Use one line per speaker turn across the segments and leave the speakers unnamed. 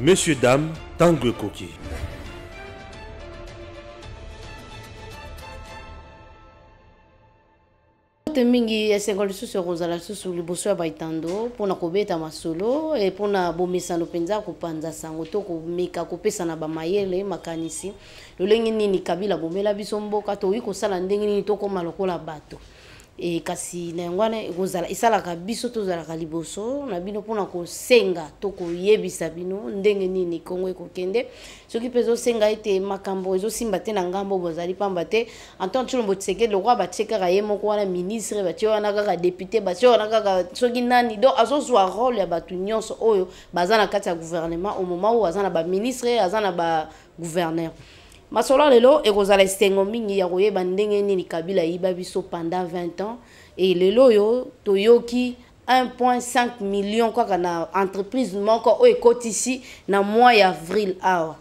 Monsieur, dame, tangue coquille.
Mingi esengoli susu kozala susu liboso ya baitando pona kobeta masolo e pona bomesano penza kopanza sango to komeka kopesa na bamayele makanisi lolenge nini Kabila bomela biso mboka to wi kosala ndenge nini to koma lokola bato e kasi na ngwana kozala isalaka biso to zala liboso na bino pona kosenga to koyebisa bino ndenge nini Kongo ekokende soki pezo senga ete makambo ezo simba te na ngambo bozali pamba te Antoine Tshilombo Tshisekedi lokwa bateka ka yemo ko wana ministre batyo wana kaka député batyo wana kaka soki nani do azozwa rôle ya batu nyonso oyo bazana kati ya gouvernement au moment où azana ba ministre azana ba gouverneur Masolo lelo ekozala esengo mingi ya koyeba ndenge nini Kabila yiba biso pendant 20 ans et lelo yo toyoki 1,5 million kwa na entreprise moko o ekoti ici na mois d'avril awa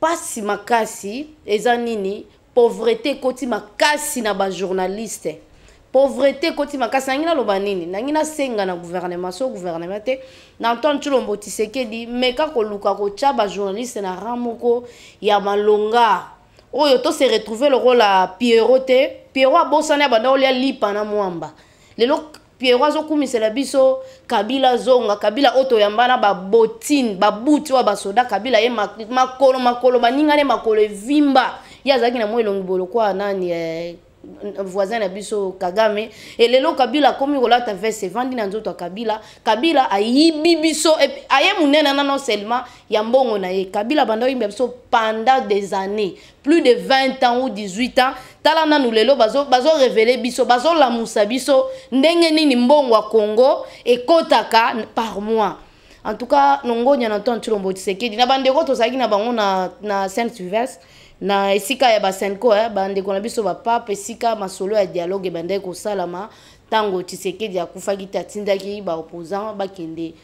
pasi makasi eza nini pauvreté koti makasi na ba journaliste pauvreté koti makasi ngina loba nini ngina senga na gouvernement so gouvernement te na Antoine Tshilombo Tshisekedi meka koluka ko tchaba journaliste na ramoko ya malonga oyo to se retrouver le rôle à Pierrot te Pierrot abosana banda olia lipa na mwamba lelo Pierrot azokumisela biso Kabila zonga Kabila oto yambana ba botine ba buti wa basoda Kabila ye makolo baningane makolo vimba ya zaki na mwelongi bolo kwa nani voisin na biso Kagame et lelo Kabila komi kolata veste vandi na nzoto Kabila ayibi biso aye munena non seulement ya mbongo na ye Kabila banda yimba biso pendant des années plus de 20 ans ou 18 ans tala nanu lelo bazo révéler biso bazo la musa biso ndenge nini mbongo wa Congo ekotaka par mois. En tout cas nongonya na Antoine Tshilombo Tshisekedi na bandeko tozaki na bango na Saint-Sylvestre na esika ya basenko bande kona biso ba pape esika masolo ya dialogue bande ko salama tango Tshisekedi akufaki tatindaki ba opposant bakende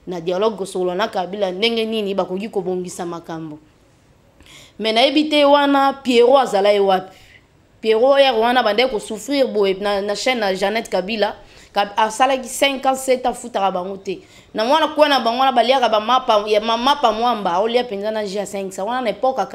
na dialogue solo na Kabila ndenge nini bakoki kobongisa makambo mais na ebite wana Pierrot azala wapi Pierrot ya wana bande ko souffrir boye na chaîne na Jeannette Kabila asalaki 5 ans 7 ans futaka bango te na mwana kwa na bango na baliaka ba mapa mwamba olia penza na G5 sa wana na époque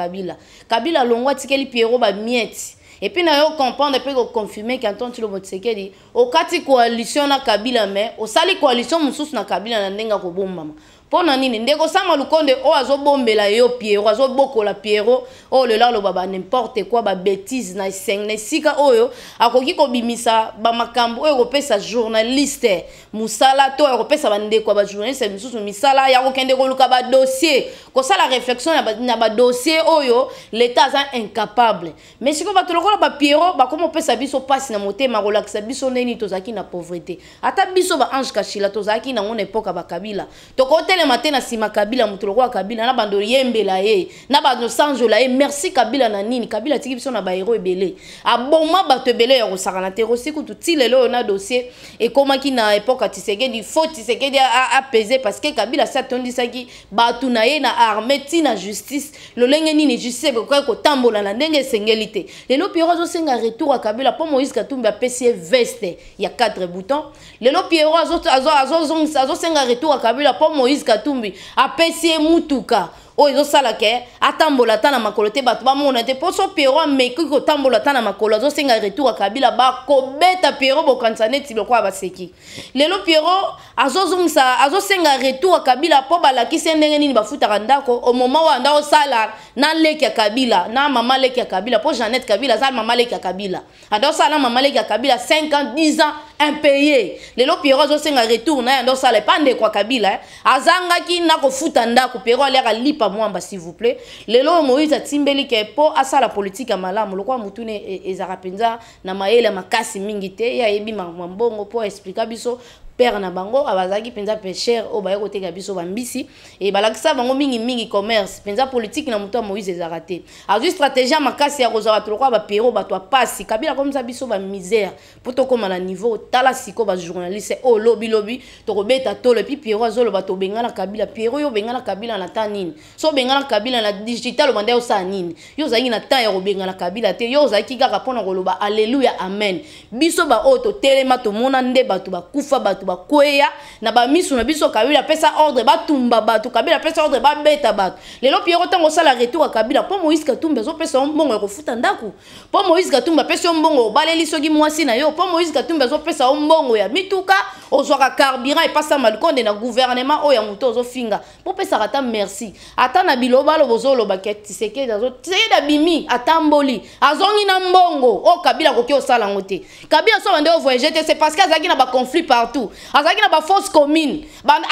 Kabila longwa tikeli Pierrot ba miette et puis na yo comprendre pe ko confirmer qu'Antoine Tshilombo Tshisekedi okati coalition na Kabila mais osali coalition mususu na Kabila na ndenga ko bombama pona nini ndeko sama lukonde o azobombela yo Pierrot azobokola Pierrot o le la lo baba n'importe quoi ba bêtise na sika oyo akoki ko bimisa ba makambo oyo kopesa journaliste musala to kopesa bandeko ba journaliste mususu misala ya kokende ko luka ba dossier ko sala réflexion na ba dossier oyo l'état est incapable mais siko ba tolokola ba Pierrot ba komo pesa biso passe na motema relaxa biso neni tozaki na pauvreté ata biso ba Ange Kachila tozaki na ngone époque ba Kabila to le matin na sima Kabila mutuloko Kabila na bando yembela ye na bando sanjola ye merci Kabila na nini Kabila tiki biso na ba héros ebele aboma bato ebele ya kosakana te rosiku tutilelo na dossier et komaki na époque Tshisekedi faut Tshisekedi a pesé parce que Kabila s'attendisaki batu na ye na armée tina justice lolenge nini justice ko tambola na ndenge sengelité lelo Pierrot zo senga retour à Kabila pour Moïse Katumbi a PC veste ya 4 boutons lelo Pierrot azo senga retour à Kabila pour Moïse Katumbi apesi mutuka o izo sala ke atambola tana makolo te bato ba mona te poso Pierrot meki ko tambola tana makolo zo senga retour a Kabila ba ko beta Pierrot bo kansaneti lokwa baseki lelo Pierrot azo senga retour a Kabila po balakisi ndenge nini bafuta ndako au moment wa ndao sala na leki ya Kabila na mama leki ya Kabila po Jeannette Kabila sala mama leki ya Kabila ando sala mama leki ya Kabila 5 ans 10 ans impayé lelo Pierrot zo senga retour na ando sala pande kwa Kabila azanga ki na ko futa ndako Pierrot aleka lipa mwamba s'il vous plaît lelo Moïse atimbeli ke po asala politique ya malamu lokwa mutune ezaka penza na mayele makasi mingi te ya yebi mambongo po expliquer biso père na bango abazaki penza pêcheur o baye koteka biso bambisi et balakisa bango mingi commerce penza politique na muto Moïse ezarate azu stratégie makasi ya kozala tuloko ba Pierrot bato pasi Kabila comme ça biso ba misère poto koma na niveau tala siko ba journaliste o lobby to kobeta tolo puis Pierrot azolo bato bengana Kabila Pierrot yo bengana Kabila na tanine so bengana Kabila na digital bande yo sa nini yo zaki na temps ya kobengana Kabila te yo zaki kaka pona koloba alléluia amen biso ba auto telema to mona nde bato ba kufa bato bakweya na ba misu na biso Kabila pesa ordre batumba bato Kabila pesa ordre ba beta bato lelo Pierrot tango sala retour à Kabila po Moïse Katumbi zo pesa mbongo ya kofuta ndako po Moïse Katumbi pesa mbongo baleli soki mwasi na yo po Moïse Katumbi zo pesa mbongo ya mituka ozwaka carburant et pasa malkonde na gouvernement oya muto zo finga po pesa ata merci ata na biloba lo bozolo baketi seke dazo tseda bimi atamboli azongi na mbongo o Kabila koki osala ngote Kabila so bande voyager c'est parce que azaki na ba conflit partout azaki na ba force commune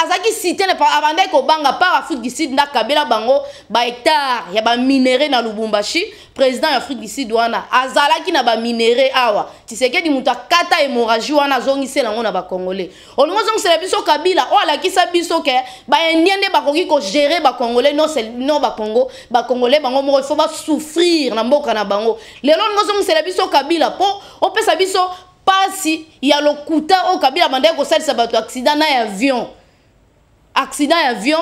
azaki cité ne pas abande ko banga par Afrique du Sud na Kabila bango ba hectare ya ba minerai na Lubumbashi président ya Afrique du Sud wana azalaki na ba minerai awa Tshisekedi mutu akata hémorragie wana zongi sela ngona ba congolais olingo zongi sela biso Kabila o alakisa biso ke ba indienne ba koki ko gérer ba congolais non ba Congo ba congolais bango mo il faut ba souffrir na mboka na bango lelo olingo zongi sela biso Kabila po o pesa biso pasi ya lokuta o Kabila bande ko salisa bato accident na avion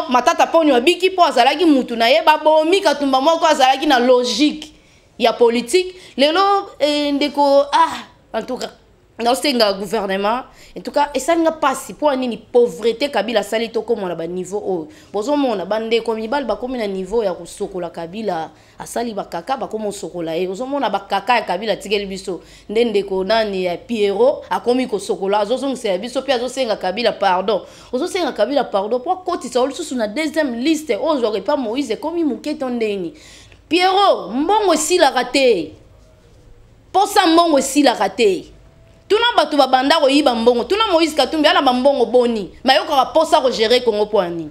matata poni wabiki po azalaki mutu na ye babomi Katumba moko azalaki na logique ya politique lelo ndeko en tout cas dans ce gouvernement en tout cas et ça n'a pas si pour nini pauvreté Kabila sali to comme on a ba niveau o bozo mona bande ko mibal ba comme na niveau ya kusokola Kabila asali ba kaka ba comme sokola e bozo mona ba kaka ya Kabila tigeli biso ndende ko nani ya Pierrot akomi ko sokola azozo ngse biso pia azosenga Kabila pardon ozosenga Kabila pardon pour koti sa olusu na deuxième liste ozore pas Moïse comme muketo ndeni Pierrot mbongo si la raté posa mbongo si la raté tuna batu babanda ko yiba mbongo tuna Moïse Katumbi ana mbongo boni mayoka ka posa ko gérer Congo poani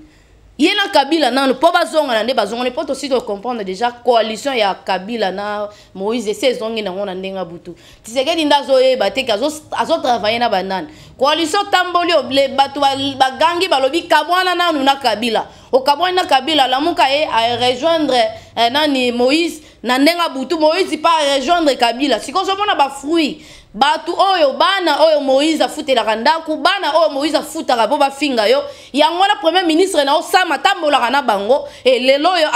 yena Kabila nanu po bazonga na nde bazonga ne poto aussi de comprendre déjà coalition ya Kabila na Moïse sezongi na ngona ndenga butu Tshisekedi ndazo yeba te kazo azo travailler na banane coalition tamboli le batu bagangi balobi kabwana nanu na Kabila o kabwana na Kabila lamuka e a rejoindre nani Moïse na ndenga butu Moïse pas rejoindre Kabila sikozo mona ba fruit batu oyo bana oyo Moïse afutela kandaku bana oyo Moïse afutaka po bafinga yo yango na premier ministre na osama tambola na bango e lelo yo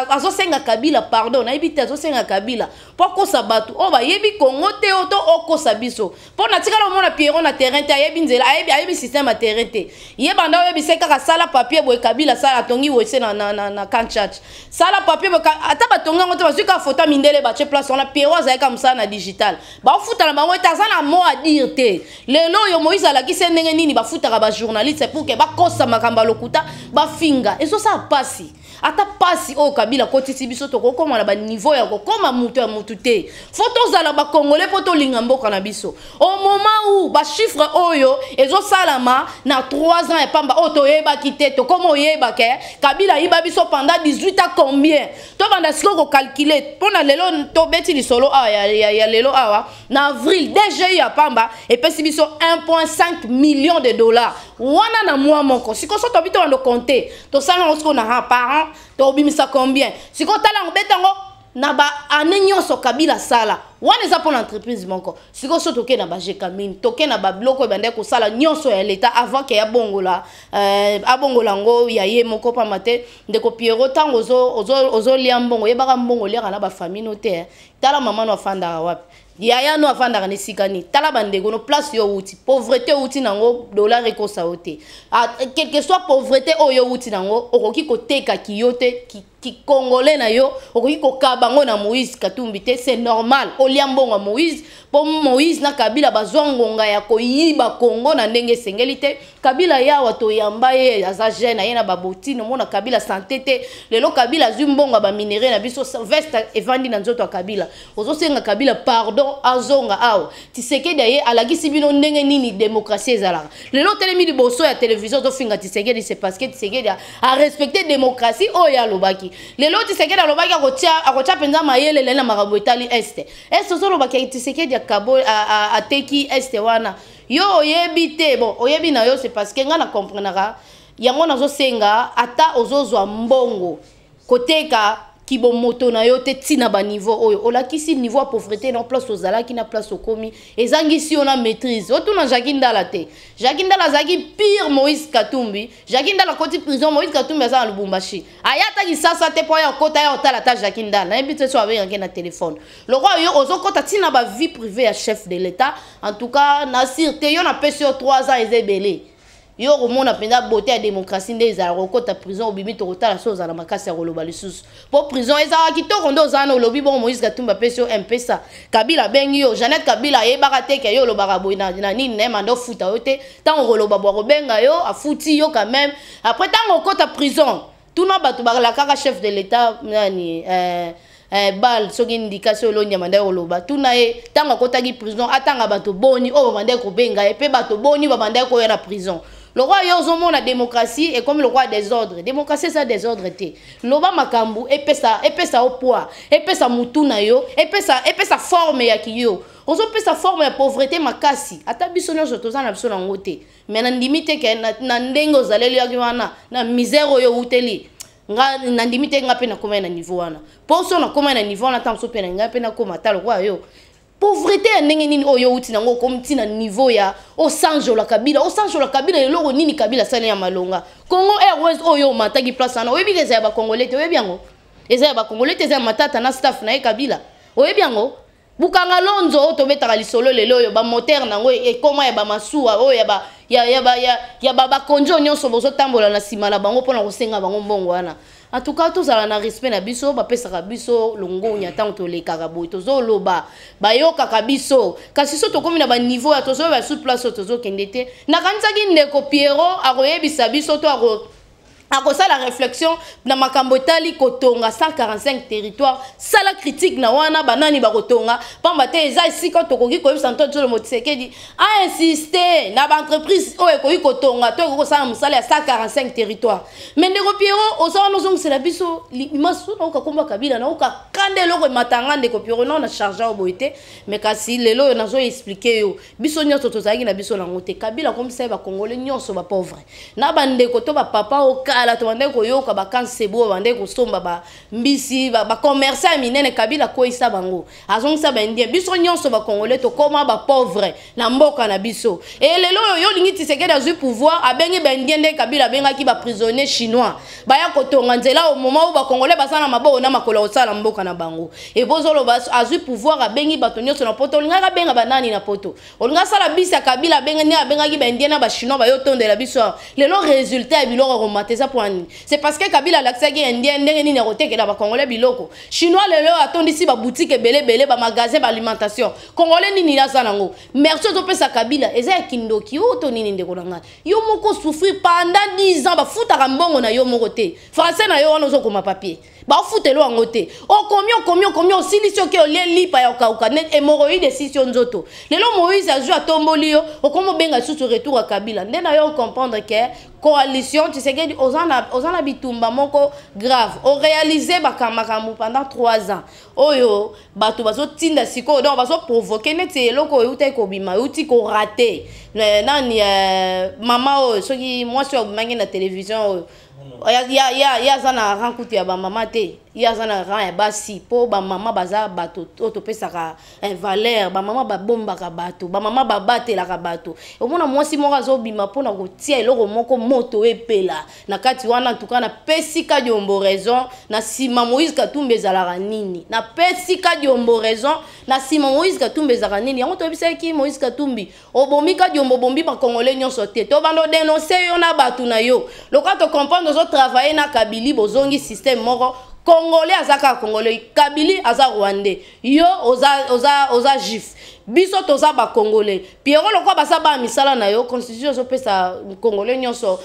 azo senga Kabila pardon na ibite azo senga Kabila poko sabatu o ba yebi Congo te oto okosa biso po na tikala mona Pierrot na terrain te ayebi nzela ayebi système a terrain te yebanda oyo biseka ka sala papier boy Kabila sala tongi wese na Kanchach sala papier boy ata batonga ngoto bazika photo mindele ba che place on a Pierrot zaika musana digital ba futa na bango tazana mot à dire te lelo yo Moïse ala ki sendenge nini ba futaka ba journaliste pour que ba kosa makamba lokuta ba finga eso ça passe ata pasi o Kabila kotisi biso to kokoma na ba niveau ya kokoma mutu ya mutu te photo zala ba congolais poto linga mboka na biso au moment où ba chiffre oyo ezo salama na 3 ans et pamba oto yeba kite to komo yeba ke Kabila yiba biso pendant 18 ans combien to banda siko ko calculer pona lelo to beti li solo ya lelo awa na avril DG ya pamba et pesi biso 1,5 million de dollars wana na mois moko siko so to bito ando compter to sala osko na parents to bimisa combien siko tala ngobetango na ba anenyoso Kabila sala wana za pour l'entreprise moko siko so toke na ba jekamine toke na ba bloko bande ko sala nyonso ya l'état avant que ya bongola abongola ngo ya ye moko pa mate ndeko Pierrot tango ozo lia mbongo yebaka mbongo lia na ba famille note tala mama no afanda wapi yaya no afanda ne sikani tala bandeko no place yo uti pauvreté uti nango dollar eko saote quel que soit pauvreté oyo uti nango okoki koteka kiyote ki congolais na yo okoki kokabango na Moïse Katumbi te c'est normal oliambonga Moïse po Moïse na Kabila bazongonga ya koyiba Congo na ndenge sengelite Kabila yawa to yamba ye aza jeune ayena baboti no mona Kabila santé te lelo Kabila zumbonga ba minerai na biso veste evandi na nzoto ya Kabila ozosenga Kabila pardon azonga awo Tshisekedi ye alagisi bino ndenge nini démocratie ezalaka lelo telemi liboso ya télévision to finga Tshisekedi c'est parce que Tshisekedi a respecté démocratie oya lobaki lelo Tshisekedi alobaki akotia penza mayele lena makambo etali este so lobaki Tshisekedi akabo ateki este wana yo oyebi te bon oyebi na yo c'est parce que nga na comprendra yango nazo senga ata ozozwa mbongo koteka kibo moto na yo te tina ba niveau oyo olakisi niveau ya pauvreté na place ozalaki na place okomi ezangisi ona maîtrise otuna Jacques Ndala te Jacques Ndala zaki pire Moïse Katumbi Jacques Ndala koti prison Moïse Katumbi aza na Lubumbashi ayata kisasa te po ya kota ya otala ta Jacques Ndala na ebite so avec na téléphone le roi yo ozokota tina ba vie privée ya chef de l'état en tout cas na sûreté yo na pesi 3 ans ezebele yo komona penda beauté ya démocratie nde ezala kokota prison obimi tokotala so ozala makasi ya koloba lisusu po prison ezala kitoko nde ozala na olobi bongo Moïse Katumbi apesi yo mpesa Kabila abengi yo Jeannette Kabila ayebaka te ke yo olobaka boye na nini na ye manda ofuta yo te ntango okoloba bwa kobenga yo afuti yo quand même après ntango okota prison tuna bato bakalakaka chef de l'état nani bal soki indication lonya manda oloba tuna ye ntango akotaki prison atanga bato boni oyo babandaki kobenga ye mpe bato boni babandaki koya na prison. Le roi yozomo la démocratie est comme le roi des ordres. Démocratie ça des ordres te. Loba makambu epesa au poids, epesa mutuna yo, epesa forme ya kiyo. Ozo pesa forme ya pauvreté makasi. Ata biso nyonso tozana biso na ngote. Mais na ndimite ke na ndengo zaleli ya wana na misère yo uteli. Nga na ndimite nga pe na koma na niveau wana. Poso na koma na niveau wana tanso pe na nga pe na koma ta le roi yo. Pauvreté ya ndenge nini oyo uti nango komti na niveau ya osanjo la Kabila eloko nini Kabila sale ya malonga Congo Airways oyo mataki place na oyebi eza ya ba congolais te oyebi yango eza ya ba congolais te eza matata na staff na Kabila oyebi yango bukanga lonzo to betaka lisolo lelo oyo ba moteur nango ekoma ya ba masuwa oyo ya ba konjo nyonso bozo tambola na sima na bango pona kosenga bango mbongo wana. En tout cas, tous à la respect na biso, ba pesa kabiso, longo nya tanto le karaboy, tozo loba, ba yo kakabiso. Kasi so to komi na ba niveau ya tozo ba sous place tozo kendete. Na kanisa ki ndeko Piero akoyebisa biso to ako ça la réflexion na makambo tali kotonga 145 territoires ça la critique na wana banani ba kotonga pamba te eza isiko tokoki ko yebisa nto tolo motisekedi a insister na ba entreprise o ekoki kotonga to ko ça musala ya 145 territoires mais ndeko Piero osawa no zong c'est la biso limaso na ukakomba Kabila na uka kande loko matanga ndeko Piero na charge o boité mais kasi lelo na zo expliquer yo biso nyonso tozaki na biso na ngote Kabila comme ça ba congolais nyonso ba pauvre na ba ndeko to ba papa o ala to bande ko yoka ba kansebo bande ko somba ba mbisi ba commerçant minene Kabila ko isa bango azong sa ba ndie biso nyonso ba congolais to koma ba pauvre na mboka na biso et lelo yo lingi Tshisekedi azu pouvoir abengi ba ndie nde Kabila benga ki ba prisonnier chinois ba ya kotonga nzela au moment où ba congolais basana mabo na makola osala mboka na bango et bozolo ba azu pouvoir abengi bato nyonso na poto linga benga banani na poto olinga sala bisa Kabila benga ni abenga ki ba ndie na ba chinois ba yo tondela biso lelo résultat biloko romateza. C'est parce que Kabila l'accès indien ndenge ni roté que la congolais biloko chinois lelo atondisi ba boutique belé ba magasin ba alimentation congolais nini la sanango merci to pesa Kabila eza kindoki oto nini ndeko nanga yo moko souffrir pendant 10 ans ba futa mbongo na yo moko te français na yo wana zo koma papier ba futelo angote o komio silisio ke olien lipa ya okauka net hémorroïde décision nzoto lelo Moïse a joué à tombolio o komo benga sous retour à Kabila ndena yo comprendre que coalition tu sais que ozana bitumba moko grave o réaliser bakamakambu pendant 3 ans oyo bato bazo tinda siko donc bazo provoquer net eloko euta ko bima euti ko rater nani mama o soki moi sur mangi na télévision ya zana rankuti ya ba mama te ya zana ran ya basi po ba mama baza bato to pesaka valeur ba mama ba bomba ka bato ba mama ba batela ka bato omona mwasi moko azobima pona kotia eloko moko moto epela na kati wana en tout cas na pesika diombo raison na sima Moïse Katumbi ezalaka nini na pesika diombo raison na sima Moïse Katumbi ezalaka nini yango to bisa ki Moïse Katumbi obomika diombo bombi ba congolais nyonso te to bando dénoncer yo na bato na yo lokato comprendre zo travailler na Kabili bozongi système moko congolais azaka congolais Kabili aza rwandais yo oza jif biso toza ba congolais Piero lokwa basa ba misala na yo constitution zo pesa congolais nyonso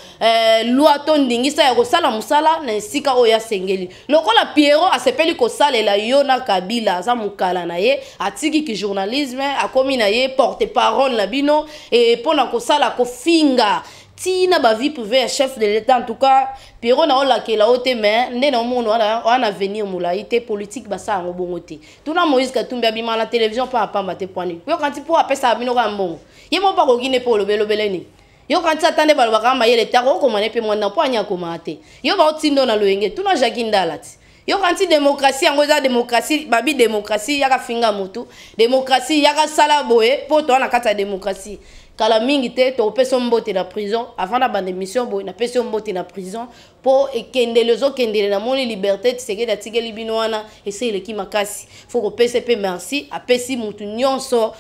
loi to ndingisa ya kosala musala na sika oya sengeli lokola Piero asepeli kosalela yo na Kabila aza mukala na ye atiki ki journalisme akomi na ye porte parole na bino et pona kosala kofinga tina ba vie privée chef de l'état en tout cas Piero na ola ke la ote mais ndé na mono wana venir mulaité politique basa ngo bongote tuna Moïse Katumbi abima la télévision pa pamba te poani yo kanti po apesa bino ka mbongo ye mo pa ko gine po lobeleni yo kanti atande ba ba kama yele ta ko komane pe mwana po anya komate yo ba otindo na loyenge tuna jakindalati yo kanti démocratie yango za démocratie babi démocratie yaka finga mutu démocratie yaka sala boye po to na kata démocratie kala mingi te to peso mbote na prison avant na bande mission boy na peso mbote na prison po ekendelezo kendele na moni liberté Tshisekedi atikeli bino wana ese ile ki makasi faut ko PCP merci apesi mutu nyonso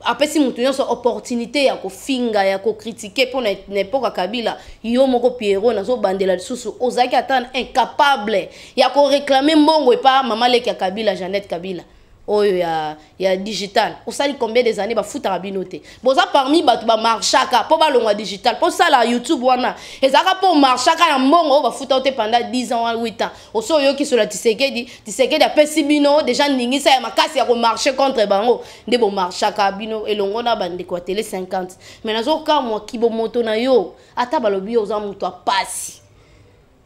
après si mutu nyonso opportunité ya kofinga ya critiquer pour n'importe Kabila yo moko Pierrot nazo bandela lisusu ozaki ata incapable ya ko réclamer mbongo pa mama leki ya Kabila Jeannette Kabila oyo ya digital osali combien des années ba futa rabinote boza parmi batu ba marchaka po ba longwa digital po sala YouTube wana ezaka po marchaka ya mbongo ba futa ote pendant 10 ans 8 ans oso yo ki sur la Tshisekedi a pesi bino déjà ningisa ya makasi ya ko marcher contre bango nde bo marchaka bino elongo na bande ko télé 50 mais nazo ka mo kibo moto na yo ata balobi oza mutu apasi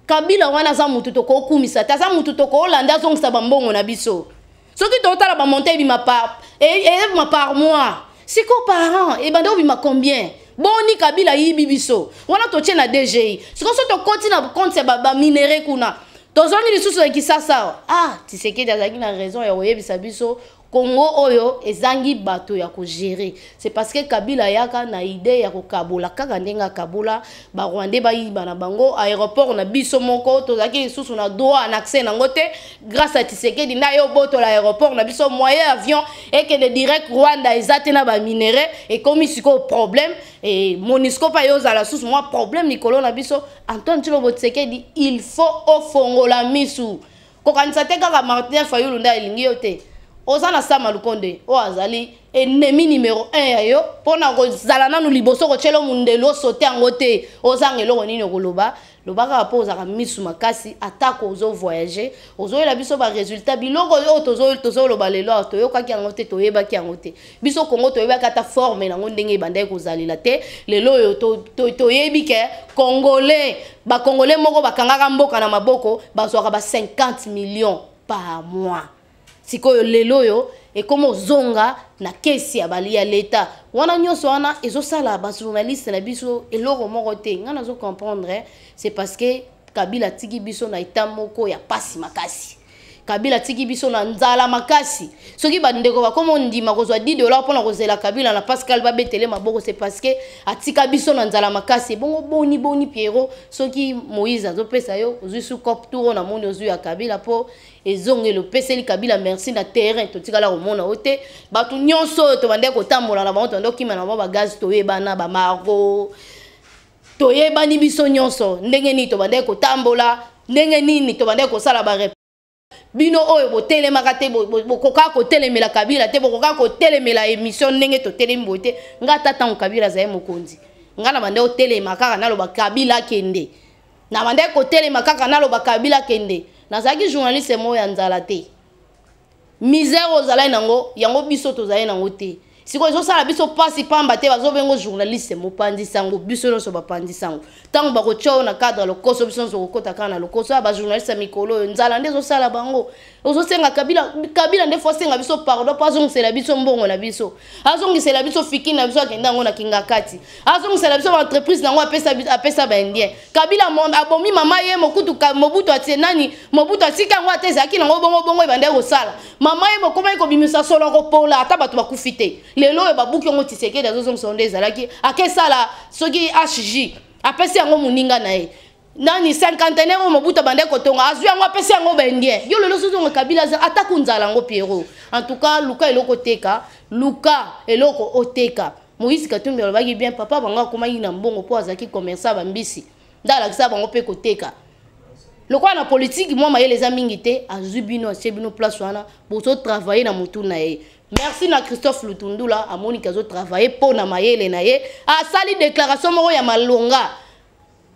Kabila wana za mutu to ko kumisa ta za mutu to ko landa zongisa bambongo na biso. Ce qui total la monter bi ma part et ma par mois. Si ko parent et bando bi ma combien? Boni Kabila yibi biso. Wana to tient na DGI. Si ko so to continue na compte se ba minéré kuna. Tozongi lisusu ki sasa. Ah, tu sais que dazaki na raison ya oyebisa biso Congo oyo ezangi bato ya ko gérer. C'est parce que Kabila yaka na idée ya ko kabola kaka ndenga kabola ba Rwandais ba yiba na bango aéroport na biso moko tozaki lisusu na droit en accès na ngote grâce à Tshisekedi na yo boto l'aéroport na biso moyen avion et que le direct Rwanda ezate na ba minéré et comme isiko problème et Monisco pa yo za la sous moi problème Nicolas na biso Antoine Tshilombo Tshisekedi il faut ofongola misu ko kanisa te kaka Martin Fayulu nda elingi yote Ozana Sama Lukonde, o azali ennemi numéro 1 ya yo pona ko zala nanu liboso ko chelo mundelo sote angote ozangelo ko nini koloba lobaka apoza ka misu makasi atako ozo voyager ozo la biso ba résultat biloko yo tozo loba lelo to yo kaki angote to yeba ki angote biso Kongo to yeba kata forme na ndenge bandai ko zalila te lelo yo to yebi ke congolais ba congolais moko bakangaka mboka na maboko bazwaka ba 50 millions par mois. Sikoyo lelo yo et comme zonga na kesi ya bali ya leta wana nyonso wana ezosala ba journaliste na biso eloko moko te nga nazo comprendre c'est parce que Kabila tiki biso na itamoko ya pasi makasi Kabila tiki biso na nzala makasi soki bandeko ba komo ndima kozwa $10 pona kozela Kabila na Pascal Babetele maboko c'est parce que atika biso na nzala makasi bongo boni Pierrot soki Moïse azopesa yo ozusu cop tour na moni ozu ya Kabila po ezongelo peseli Kabila merci na terrain to tikala komona ote batu nyonso to bande ko tambola na bantu ndokima na ba gaz to yebana ba margo to yebani biso nyonso ndenge ni to bande ko tambola ndenge nini to bande ko sala ba bino oyo botelema te bokoka ko telemela Kabila te bokoka ko telemela émission ndenge to telembo te ngata tan Kabila zaye mokonzi ngana bande o telema kaka naloba Kabila kende na bande ko telema kaka naloba Kabila kende nazaki journaliste mo ya nzala te misère ozala nango yango biso tozala nango te siko ezosala biso pasi pamba te bazobengo journaliste mo pandisango biso no so ba pandisango tango bako tcho na cadre lokoso biso so kokota kana lokoso ba journaliste mikolo nzala ndezo sala bango ozosenga Kabila nde fosenga biso pardon pas ongisela biso mbongo na biso azongisela biso fiki na biso akenda ngo na kinga kati azongisela biso entreprise nango apesa ba indien Kabila abomi mama ye mokutu Mobutu atie nani Mobutu atika ngo atezaki nango bongo ebande ko sala mama ye mokoma ko bimisa solo ko pola ata batu bakufite lelo e babuki ngo Tshisekedi azozong sonde ezalaki akesala soki HJ apesi yango muninga na ye nani 50 € Mobutu bande ko tonga azu yango apesi yango bendien yo lelo sozonga Kabila atako nzala ngo Pierrot en tout cas luka eloko teka luka eloko oteka Moïse Katumbi alobaki bien papa banga koma yina mbongo po azaki commerçant bambisi ndala kisa bango pe ko teka lokwa na politique moi maye les amingi te azubino asebino place wana bozo travailler na mutu na ye. Merci na Christophe Lutundula a Monica zo travailler pour na mayele na ye a sali déclaration moko ya malonga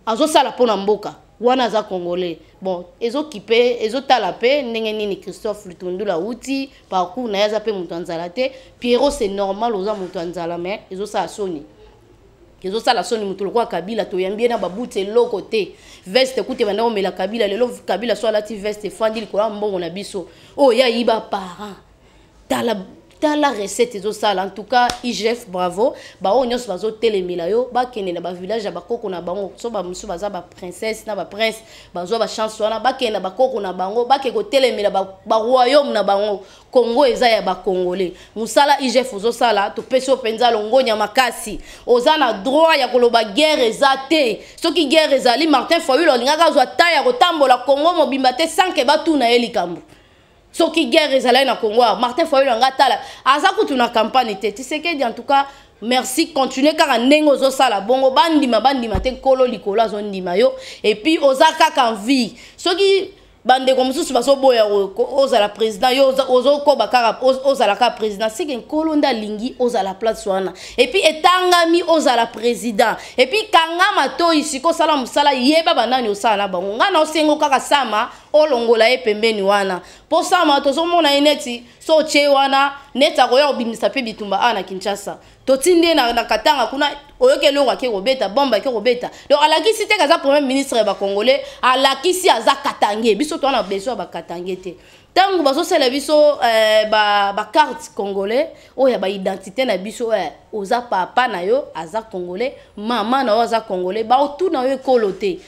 azo sala pour na mboka wana za congolais bon ezo kipe ezo tala pe ndenge nini Christophe Lutundula uti parcours na yaza pe mutu anzala te Pierrot c'est normal oza mutu anzala mais ezo sala soni kezo sala soni mutu lokwa Kabila to yambie na babute loko te veste kute banda omela Kabila lelo Kabila so lati veste fandi likola mbongo na biso oh ya yiba parent tala recette ezo sala en tout cas IGF bravo ba onyos bazo telemela yo ba kene na ba village ba koko na bango so ba musu baza ba princesse na ba prince bazo ba chance wana ba kene ba koko na bango ba ke ko telemela ba royaume na bango Congo eza ya ba congolais musala IGF ozo sala to peso penza longonya makasi ozana droit ya koloba guerre ezate soki guerre ezali Martin Fayulu lingaka zo taya ko tambola Congo mobimba te sans que ba tuna elikambu soki guerre ezala na Congo Martin Fayulu ngatala aza kutu na campagne te Tshisekedi en tout cas merci continuer car ndenge ozosala bongo bandima te kolo likolo azondima yo et puis ozaka kan vie soki bande comme ça baso boya ozala président yo ozoko bakara ozala ka président c'est que kolo nda lingi ozala place wana et puis etangami ozala président et puis kanga mato isiko sala musala yeba banani osala bango ngana osengo kaka sama olongola e pembeni wana po sama tozomona eneti so che wana neta koya obimisa pe bitumba ana Kinshasa totinde na katanga kuna oyokelo wake robeta bomba ke robeta donc alakisi te kaza premier ministre ba congolais alakisi aza katange biso to na besoin ba katange te tangu baso sala biso ba carte congolais oya ba identité na biso oza papa na yo aza congolais mama na yo aza congolais ba otuna yo ekolote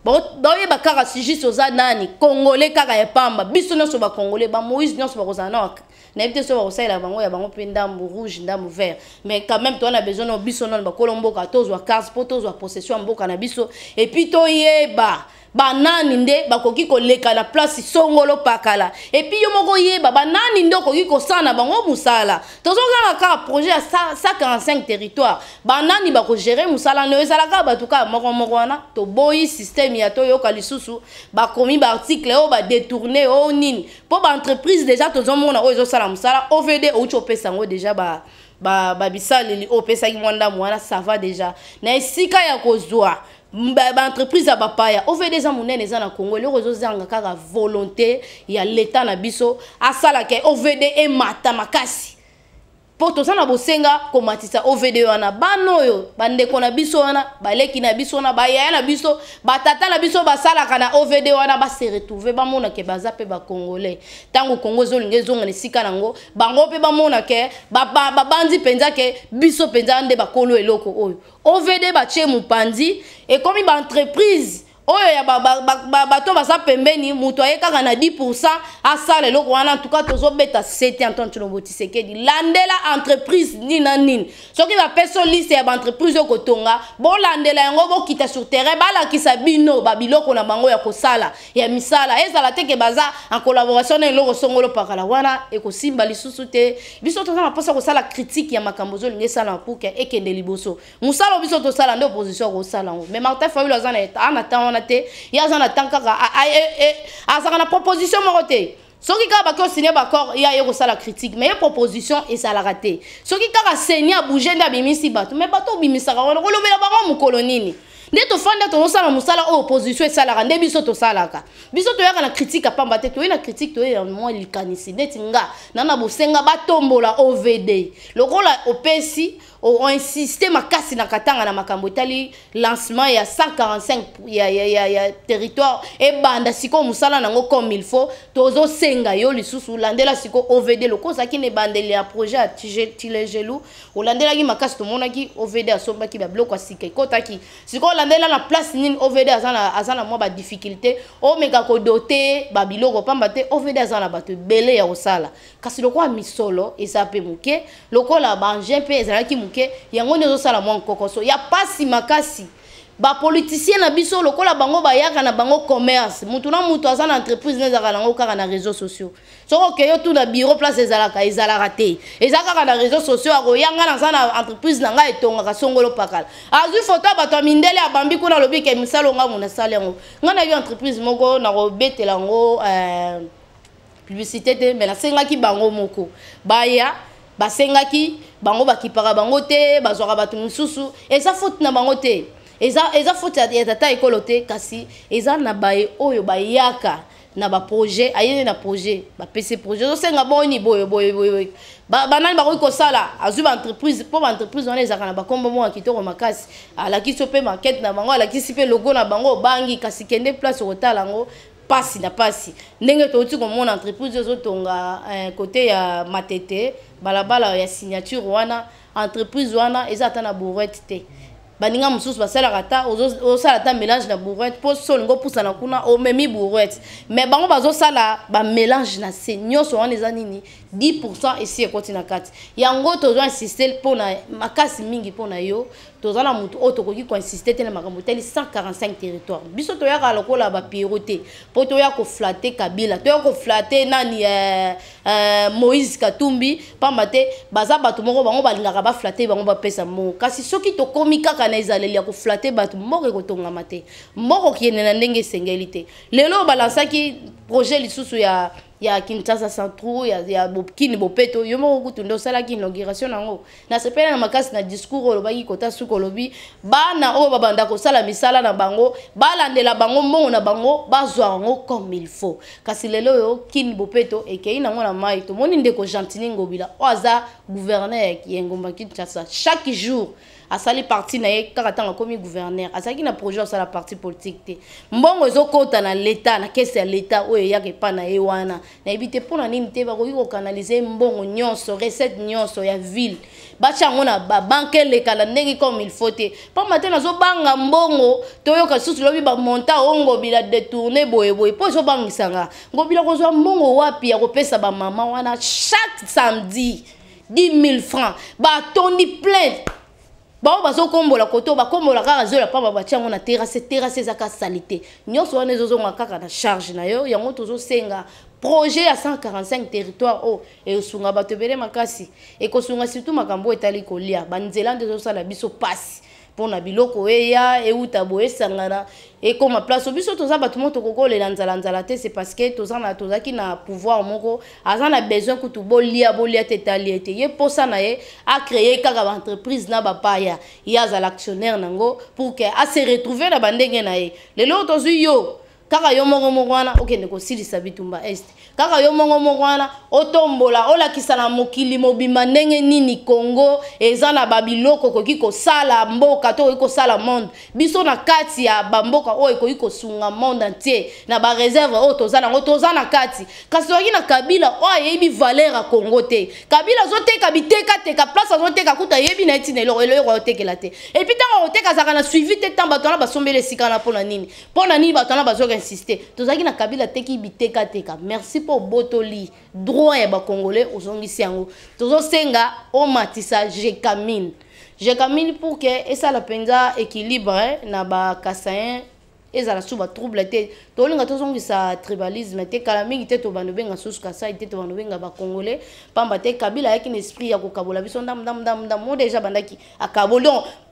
Boye bakara sijis oza nani congolais kaka ya pamba biso nyonso ba congolais ba Moïse nyonso ba kozana na ebite so ba kosala bango ya bango pe ndambu rouge ndambu vert mais quand même toi on a besoin de biso non ba kolomboka tozwa carte po tozwa possession mboka na biso et puis to yeba banani nde bakoki koleka na place songolo pakala et puis yo moko yeba banani nde koki kosana bango musala tozokanga ka projet ya 145 territoires banani bako gérer musala no ezala ka batuka moko wana to boyi système ya to yoka lisusu bakomi ba article o ba détourner o nini po ba entreprise déjà tozomona o ezosala musala OVD o chopesa ngo déjà ba bisaleli o pesa ki mwanda mwana ça va déjà na esika ya kozwa ba entreprise ya bapaya OVD za munene za na Congo le rezo zanga kaka volonté ya l'état na biso asala ke OVD e mata makasi poto sana bosenga komatisa OVD wana banoyo bandeko na biso wana baleki na biso na bayaya na biso batata na biso basala kana OVD wana ba se retrouver ba mona ke baza pe ba congolais tango Congo zo lingezonga nesika nango bango pe ba mona ke ba bandi penza ke biso penza nde bakolo eloko oyo OVD ba che mupandi et comme ba entreprise oyo ya bato basa pembeni muto ayekaka na 10% asala eloko wana en tout cas tozobeta sete Antoine Tshilombo Tshisekedi landela entreprise nina nini soki bapeso liste ya entreprise okotonga bolandela yango bokita sur terrain balakisa bino babiloko na bango ya kosala ya misala ezala teke baza en collaboration na eloko songolo pakala wana ekosimba lisusu te biso tozana posa kosala critique ya makambo zo lingesala na puke ekende liboso musala biso tosala nde opposition kosala ngo mais Martin Fayulu azana eta te yazana tankaka azana na proposition morote soki ka bako signer bakor ya yeko sala critique mais proposition et ça la raté soki ka signer bouger nda bimisi bato mais bato bimisa ka wana kolobela bango mukolo nini nde to fanda to sala musala opposition et ça la rande biso to salaka biso to yaka na critique apamba te to na critique to ya mo likanisi neti nga nana bosenga batombola OVD lokola opesi on insisté makasi na katanga na makambo tali lancement ya 145 ya territoire et banda siko musala nango comme il faut tozo senga yo lisusu landela siko OVD lokoza ki ne bandeli ya projet à Tilejelu olandela ki makasi to monaki OVD asomba ki ba bloc asika kotaki siko landela na place nini OVD azana mo ba difficulté o meka ko doter ba biloko pamba te OVD azana bato belé ya osala kasi lokwa misolo esape muke lokola ba GP ezalaki yango nezo sala mwa kokoso ya pasi makasi ba politicien na biso lokola bango bayaka na bango commerce mutu na mutu azana entreprise nezaka nango kaka na réseaux sociaux soko keyo tout na bureau place ezala raté ezaka na réseaux sociaux akoyanga na sana entreprise na nga etonga kasongolo pakala azu photo bato mindele abambi kuna lobi ke misalo nga mona salengo nga na yo entreprise moko na robetela ngo publicité te mais la senga ki bango moko baya basengaki bango bakipaka bango te bazwaka bato mususu eza faute na bango te eza faute ya tata ekolo te kasi eza na baye oyo bayaka na ba projet ayene na projet ba PC projet osenga boni boyo banani bakoki kosala azwi ba entreprise po ba entreprise wana ezaka na bakombo mo kitoko makasi alakisi pe market na bango alakisi pe logo na bango bangi kasi kende place kotala ngo pasi na pasi ndenge toti ko mon entreprise ozotonga côté ya matete balabala ya signature wana entreprise wana ezata na bourrette te baninga mususu basala kata osala ta mélange na bourrette po solingo pusa na kuna o memi bourrette mais bango bazosala ba mélange na senyoso wana eza nini 10% ici ekoti na kati yango tozo insister pona makasi mingi pona yo tozala mutu oto koki ko insister tele makambo tele 145 territoires biso to yaka lokola ba priorité po to yako flatter Kabila to yako flatter nani Moïse Katumbi pambate baza batu moko bango balingaka ba flatter bango ba pesa mo kasi soki to komi kaka na ezaleli ya ko flatter batu moko ko tonga mate moko kiene na ndenge sengelité lelo balansaki projet lisusu ya Kinshasa Centre ya Bokini Bopeto yo moko kutundo sala ki inauguration nango na sepela na makasi na discours lobaki kota suko lobi bana o babanda ko sala misala na bango balandela bango mbongo na bango bazwa ngo comme il faut kasi lelo yo Kini Bopeto ekei nango na mai to moni ndeko Gentini Ngobila oza gouverneur ki ngomba Kinshasa chaque jour asali parti na ye kaka tanga komi gouverneur asaki na projet asala parti politique te mbongo ezokota na l'état na caisse ya l'état oyo yake pa na ye wana na ebite pona nini te bakoki ko canaliser mbongo nyonso recette nyonso ya ville bacha ngona ba banque lekala ndenge comme il faut te pa matin nazo banga mbongo toyoka susu lobi ba monta ongo bila détourner boye po zo bangisanga ngobila kozwa mbongo wapi ya kopesa ba mama wana chaque samedi 10 000 francs ba tondi plainte ba bazo kombola koto ba kombola kaka zola pa ba tiango na terrasse zaka salité nyonso wana ezozo ngaka na charge na yo yango tozo senga projet à 145 territoires oh et sunga bato bele makasi et ko sunga surtout makambo etali kolia banzela ndezo sala biso passe pona biloko eya euta boye sangana et comme place biso toza bato moto kokole la nzala te c'est parce que toza ki na pouvoir moko azana besoin kutu bolia tetali te ye posa na ye a créer kaka entreprise na bapaya ya za l'actionnaire nango pour que a se retrouver na bandenge na ye lelo tozu yo kaka yo mongo wana okende ko silisa bitumba est kaka yo mongo wana otombola olakisa na mokili mobimba ndenge nini Congo ezana babiloko koki ko sala mboka to ko sala monde biso na kati ya bamboka oyo koki ko sunga monde entier na ba réserve o tozana kati kasi oki na Kabila o yebi valeur a Congo te Kabila zoteka biteka teka place zoteka kuta yebi na etine lo elo otekela te et puis tant oteka zaka na suivi te tamba tona basombele sikana pona nini batona bazoka insister tozaki na Kabila teki biteka teka merci pour botoli droit ya ba congolais ozongisi yango tozo senga o matisa jekamine pour que esa la penza équilibre na ba kasayen ezala suba trouble te tolinga tozongisa tribalisme te kala mingi te to banobenga susu kasa te to banobenga ba congolais pamba te Kabila yaki na esprit ya kokabola biso ndam mo déjà bandaki akaboli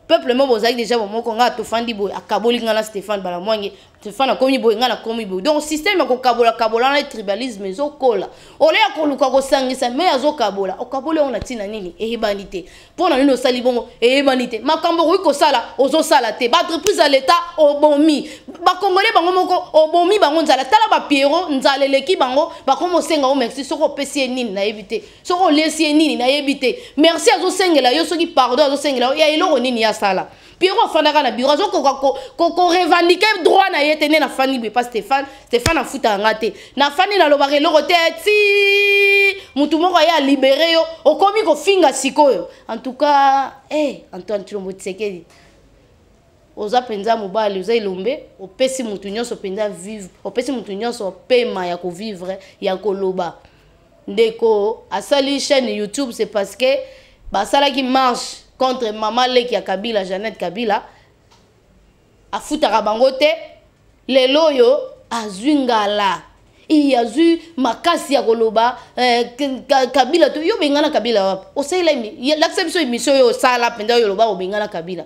peuple mo bozaki déjà bon moko nga to fandi boy akaboli ngala Stéphane bala mwange Stéphane akomi boy ngala komi boy donc système ko kabola na tribalisme zokola ole akoluka ko sangisa me azokabola okaboli on atina nini ehibanité pona nino sali bongo ehibanité makambo ko sala ozo sala te ba entreprise à l'état obomi ba congolais bango moko obomi bango nzala tala ba Piero nzala leki bango ba komo senga o merci soko pesi nini na ebité soko lesi nini na ebité merci azo sengela yo soki pardon azo sengela ya eloko nini ya sala Piero fandaka na bureau zo ko revendiquer droit na yetene na fani be pas Stéphane a futa ngate na fani na lobare loko te ti mutu moko ya libérer yo okomi ko finga sikoyo en tout cas Antoine Tshilombo Tshisekedi oza penza mobali oza ilombe opesi mutu nyonso penza vivre opesi mutu nyonso pema ya ko vivre ya ko loba ndeko asali chaîne YouTube c'est parce que basala qui marche contre maman leki ya Kabila Jeannette Kabila afutaka bango te lelo yo azwingala iyazu makasi ya koloba Kabila to yo bengana Kabila wapi osela l'acception émission yo sala penda yo loba obengana Kabila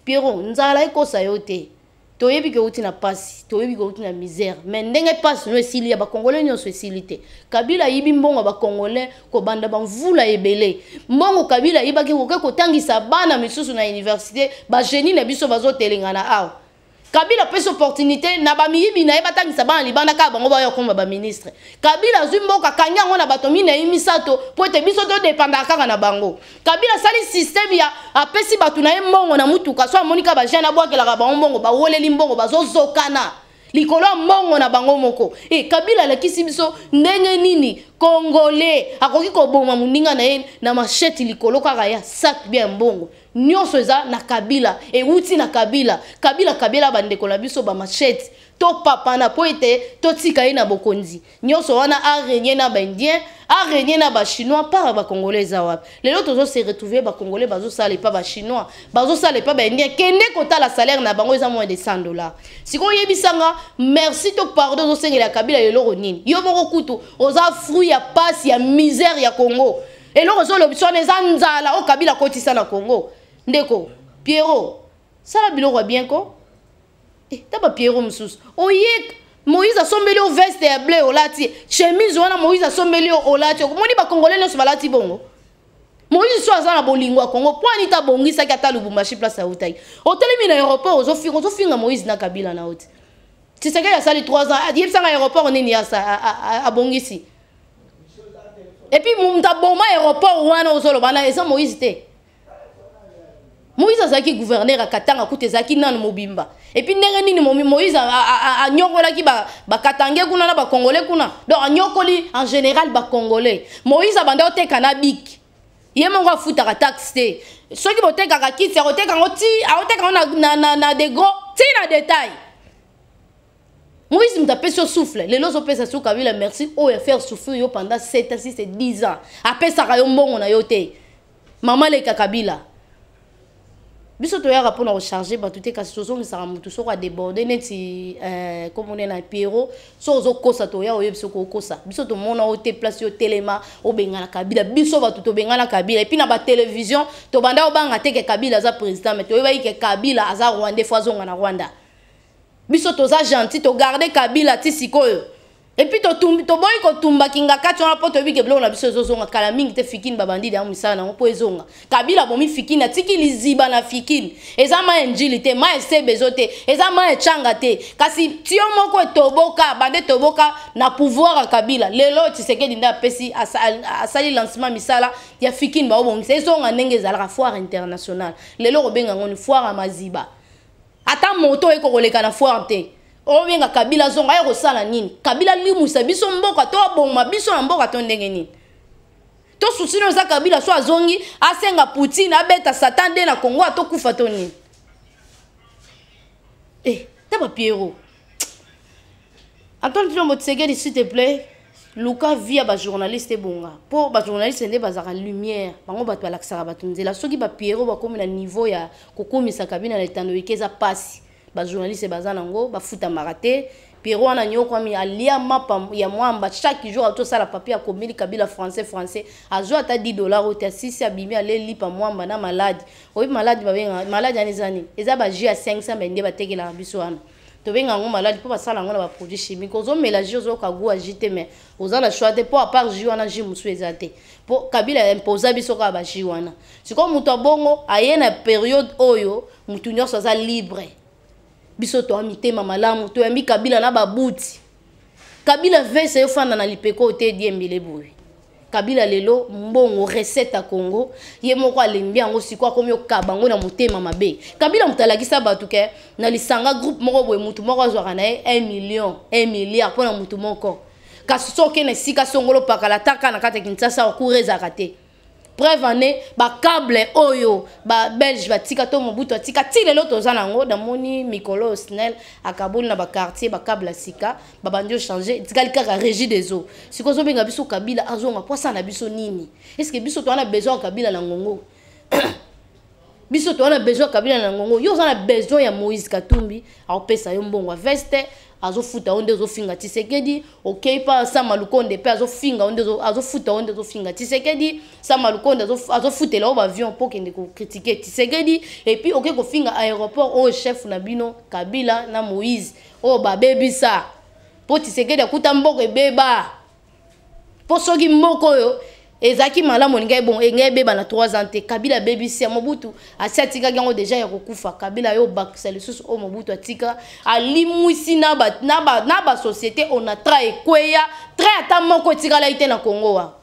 Piero nzala ekosa yo te toyebi ke uti na pasi toyebi ke uti na misère mais ndenge pasi no esili ya ba congolais nyonso esili te Kabila yibi mbongo ba congolais ko banda ba mvula ebele mbongo Kabila yibaki ko tangisa bana misusu na université ba génie na biso bazotelengana aw Kabila pesa opportunité na ba miyibi na yeba tangisa bana libanda ka bango ba yo komba ba ministre Kabila zimboka kanya ngona bato mine imisato po ete biso to dépendre kaka na bango Kabila sali système ya apesi batu na mbongo na mutuka so monika ba jeune abwakela ka ba mbongo ba woleli mbongo bazozokana likolo mbongo na bango moko Kabila la kisi biso ndenge nini congolais akoki ko boma muninga na ye na machette likolo kaka ya sac bien mbongo nyonso eza na Kabila uti na Kabila bande ko la biso ba machette to papa na po ete to tika ye na bokonzi nyonso wana a régner na ba indien a régner na ba chinois par ba congolais zawap lelo tozo se retrouver ba congolais bazo sala pas ba chinois bazo sala pas ba indien kende kota la salaire na bango eza moins de $100 siko yebisanga merci to pardon zo sengela kabila lelo nini yo moko kutu oza fruit ya passe ya misère ya Congo et lelo zo l'option eza nzala o kabila kotisa na Congo ndeko Pierrot ça la biloko bien ko taba Pierrot msusu oyek Moïse a sombeli au veste ya bleu olati chemise wana Moïse a sombeli au olati moni ba congolais no balati bongo Moïse so azana bolingo Congo po anita bongisa ki ata Lubumbashi place ya utai hotelemi na aéroport ozo finga Moïse na Kabila na oti Tshisekedi ya sali 3 ans yebisanga aéroport nini ya sa abongisi et puis mumta boma aéroport wana ozolo bana esa Moïse te Moïse azaki gouverneur à Katanga kutezaki nan mobimba et puis ndenge nini Moïse a nyokola ki ba katangé kuna na ba congolais kuna donc a nyokoli en général ba congolais Moïse abanda oteka na bik ye mongo afuta ka taxe te soki boteka ka kiti oteka ngoti oteka na de gros ti na détail Moïse mtape sur souffle les lozo pesa sou Kabila merci o ya faire souffrir yo pendant 7 à 6 et 10 ans apesa ka yo mbongo na yo te mama le Kabila biso to ya rapport na recharger ba tout ka sozo ngisaka mutu so kwa déborder neti comme on est na Pierrot so zo kosa to ya oye biso ko kosa biso to mona o te place yo telema o benga na Kabila biso ba to benga na Kabila et puis na ba télévision to banda o banga te ke Kabila za président mais to yeba ke Kabila aza Rwanda fois zonga na Rwanda biso to za gentil to garder Kabila ti sikoyo et puis to boy ko tumba kinga kati on poto bi ke blo na biso zozonga kala mingi te fikini babandi ya misana on po ezonga Kabila bomi fikini atiki liziba na fikini eza ma enjili te ma ese bezote eza ma echanga te kasi tio moko toboka bande toboka na pouvoir a Kabila lelo Tshisekedi nda pesi asali lancement misala ya fikini ba obongisa ezonga ndenge zalaka foire internationale lelo ko benga ngoni foire a Maziba ata moto eko koleka na foire te obenga Kabila zonga ya kosala nini Kabila limusa biso mboka to aboma biso na mboka to ndenge nini to susino za Kabila so azongi asenga Poutine abeta Satan de na Congo atokufa to nini taba Pierrot Antoine Tshilombo Tshisekedi s'il te plaît luka via ba journaliste bonga po ba journaliste nde bazaka lumière bango bato balakisaka bato nzela soki ba Pierrot bakomi na niveau ya kokomisa Kabila na etando ikeza pasi ba journaliste bazana ngo bafuta marate Pierrot wana nyoko ami alia mapa ya mwamba chaque jour auto sala papier a komili Kabila français azo ata $10 ota 6 abimi ale lipa mwamba na malade oyi malade babenga malade anizani eza ba jus ya 500 bende batekela biso wana to benga ngo malade po basala ngo na ba produits chimiques ozo mélanger ozo kagu ajite mais oza la choix de po à part jus wana jus musu ezate po Kabila imposa biso ka ba jus wana siko muto bongo ayena période oyo mutu nyonso za libre biso to amitema malamu to yambi Kabila na babuti Kabila vese yofanda na lipeko te diembele boye Kabila lelo mbongo recette a Congo ye moko alembi yango sikwa komi okabango na motema mabe Kabila mutalakisa batu ke na lisanga groupe moko boye mutu moko azwaka na 1 million 1 milliard pona mutu moko kasi soke na sika songolo pakala taka na kata Kinshasa okurezaka te preuve ane ba câble oyo ba belge batika to mobutu atika ti lelo tozana ngo da moni Mikolo Snell akaboli na ba quartier ba câble sika ba bandio changer tikali kaka régie des eaux siko zo benga biso Kabila azonga posa na biso nini est-ce que biso to ana besoin Kabila na ngongo biso to ana besoin Kabila na ngongo yo zana besoin ya Moïse Katumbi aopesa yo mbongo veste azofuta onde azofinga Tshisekedi okay pa Sama Lukonde pe azofinga onde azofuta onde azofinga Tshisekedi Sama Lukonde azofutela o avion pour kende ko critiquer Tshisekedi et puis okay ko finga aéroport au chef na bino Kabila na Moïse o ba bebisa po Tshisekedi akuta mboko ebeba po soki mboko yo ezaki malamu ngai bon ngai beba na 3 ans te Kabila bebisi Mobutu asiatika gango déjà ya kokufa Kabila yo bakisa lisusu o Mobutu atika alimwisi na ba société on a trai kweya trai ata moko etikala ite na Congo wa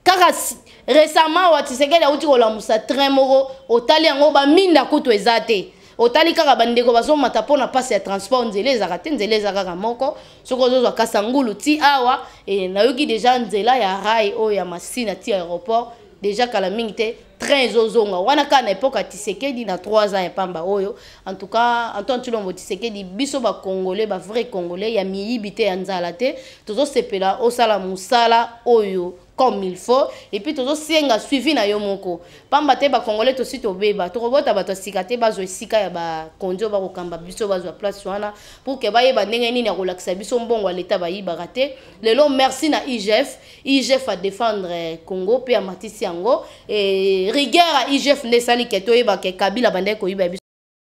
kaka récemment wa Tshisekedi auti kolamusa train moko otali yango ba minda kutu ezate otali kaka bandeko baso mata pona passe ya transport nzela ezaka nzela ezaka moko soko zo kasangulu ti awa e nayoki déjà nzela ya rail o ya masina ti aéroport déjà kala mingi te train ezozonga wana ka na époque Tshisekedi na 3 ans ya pamba oyo en tout cas Antoine Tshilombo Tshisekedi biso ba congolais ba vrai congolais ya miyibi te ya nzala te tozo sepela osala musala oyo comme il faut et puis tozo senga suivi na yo moko pamba te ba congolais to sito beba to robota bato sikate bazo sika ya ba konjo ba kokamba biso bazo place wana pour que ba yeba ndenge nini ya kolakisa biso mbongo wa leta ba yiba raté lelo merci na IGF a défendre Congo pe ya matisi yango et rigueur à IGF nesali keto yeba ke Kabila bande ko yiba biso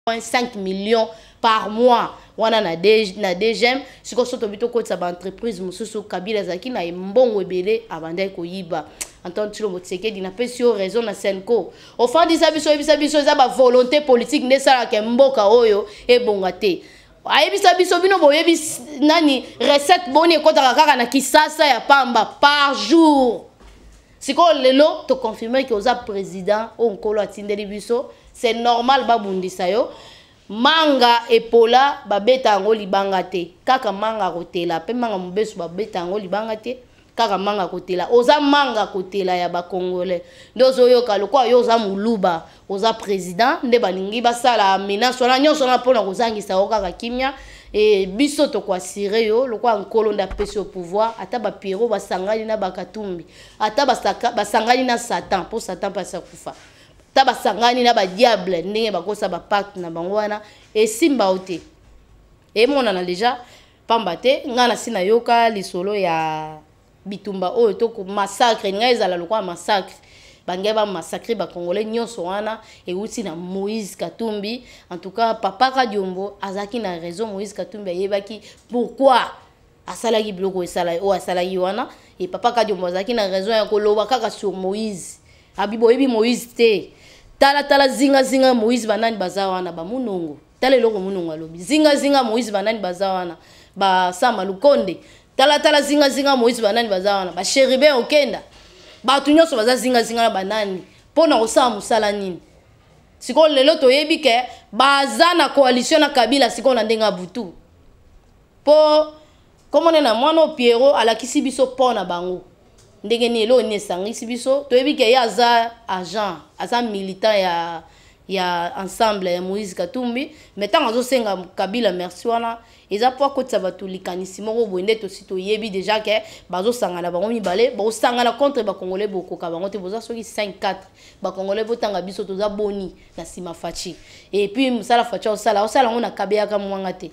5 millions par mois wana na DGM siko soto bito ko tsa ba entreprise mususu Kabila zaki na mbongo ebele abandai ko yiba Antoine Tshilombo Tshisekedi na pesio raison na Senko au fond disa biso za ba volonté politique nesala ke mboka oyo ebonga te ayebisa biso bino boyebi nani recette boni ekotaka kaka na kisasa ya pamba par jour siko lelo to confirmer que oza président onkolo atindeli biso c'est normal babundisa yo manga epola babeta ngo libanga te kaka manga kotela pe manga mubesu babeta ngo libanga te kaka manga kotela oza manga kotela ya ba congolais ndozo yoka lokwa yo oza muluba oza président nde balingi basala menace wana nyonso na pona kozangisa yo kaka kimia et biso to kwa sire yo lokwa nkolo nda pesi au pouvoir ata ba Pierrot basangani na bakatumbi ata basangani na Satan pour Satan pasa kufa taba sangani na ba diable ndenge bakosa ba pacte na bango wana et simba ote et mona na déjà pamba te ngana sina yoka lisolo ya bitumba oyo to ko massacre ngaisa la lokwa massacre bangeba massacre ba congolais nyonso wana et uti na Moïse Katumbi en tout cas papa Kadiombo azaki na raison Moïse Katumbi ayebaki pourquoi asalaki biloko esala o asalaki wana et papa Kadiombo azaki na raison ya koloba kaka sur Moïse abibo ebi Moïse te tala zinga Moïse banani bazawana ba munongo tala eloko munongo alobi zinga Moïse banani bazawana ba Sama Lukonde tala zinga Moïse banani bazawana ba Cheribe okenda ba tunyoso baza zinga banani pona osala musala nini siko lelo toyebi ke baza na coalition na Kabila siko na ndenga butu po komone na mwana Pierrot alakisi biso pona bango ndenge ni elo ni sangisi biso toyebi ke ya za agent aza militant ya ensemble ya Moïse Katumbi mais tant azo senga Kabila merci wana eza po kotsa batu likanisi moko boende to sito yebi déjà ke bazo sangana bango mibale bo sangana contre ba congolais boko ka bango te boza soki 5-4 ba congolais botanga biso toza boni na sima fachi et puis musala fachi osala ngona kabeya ka mwanga te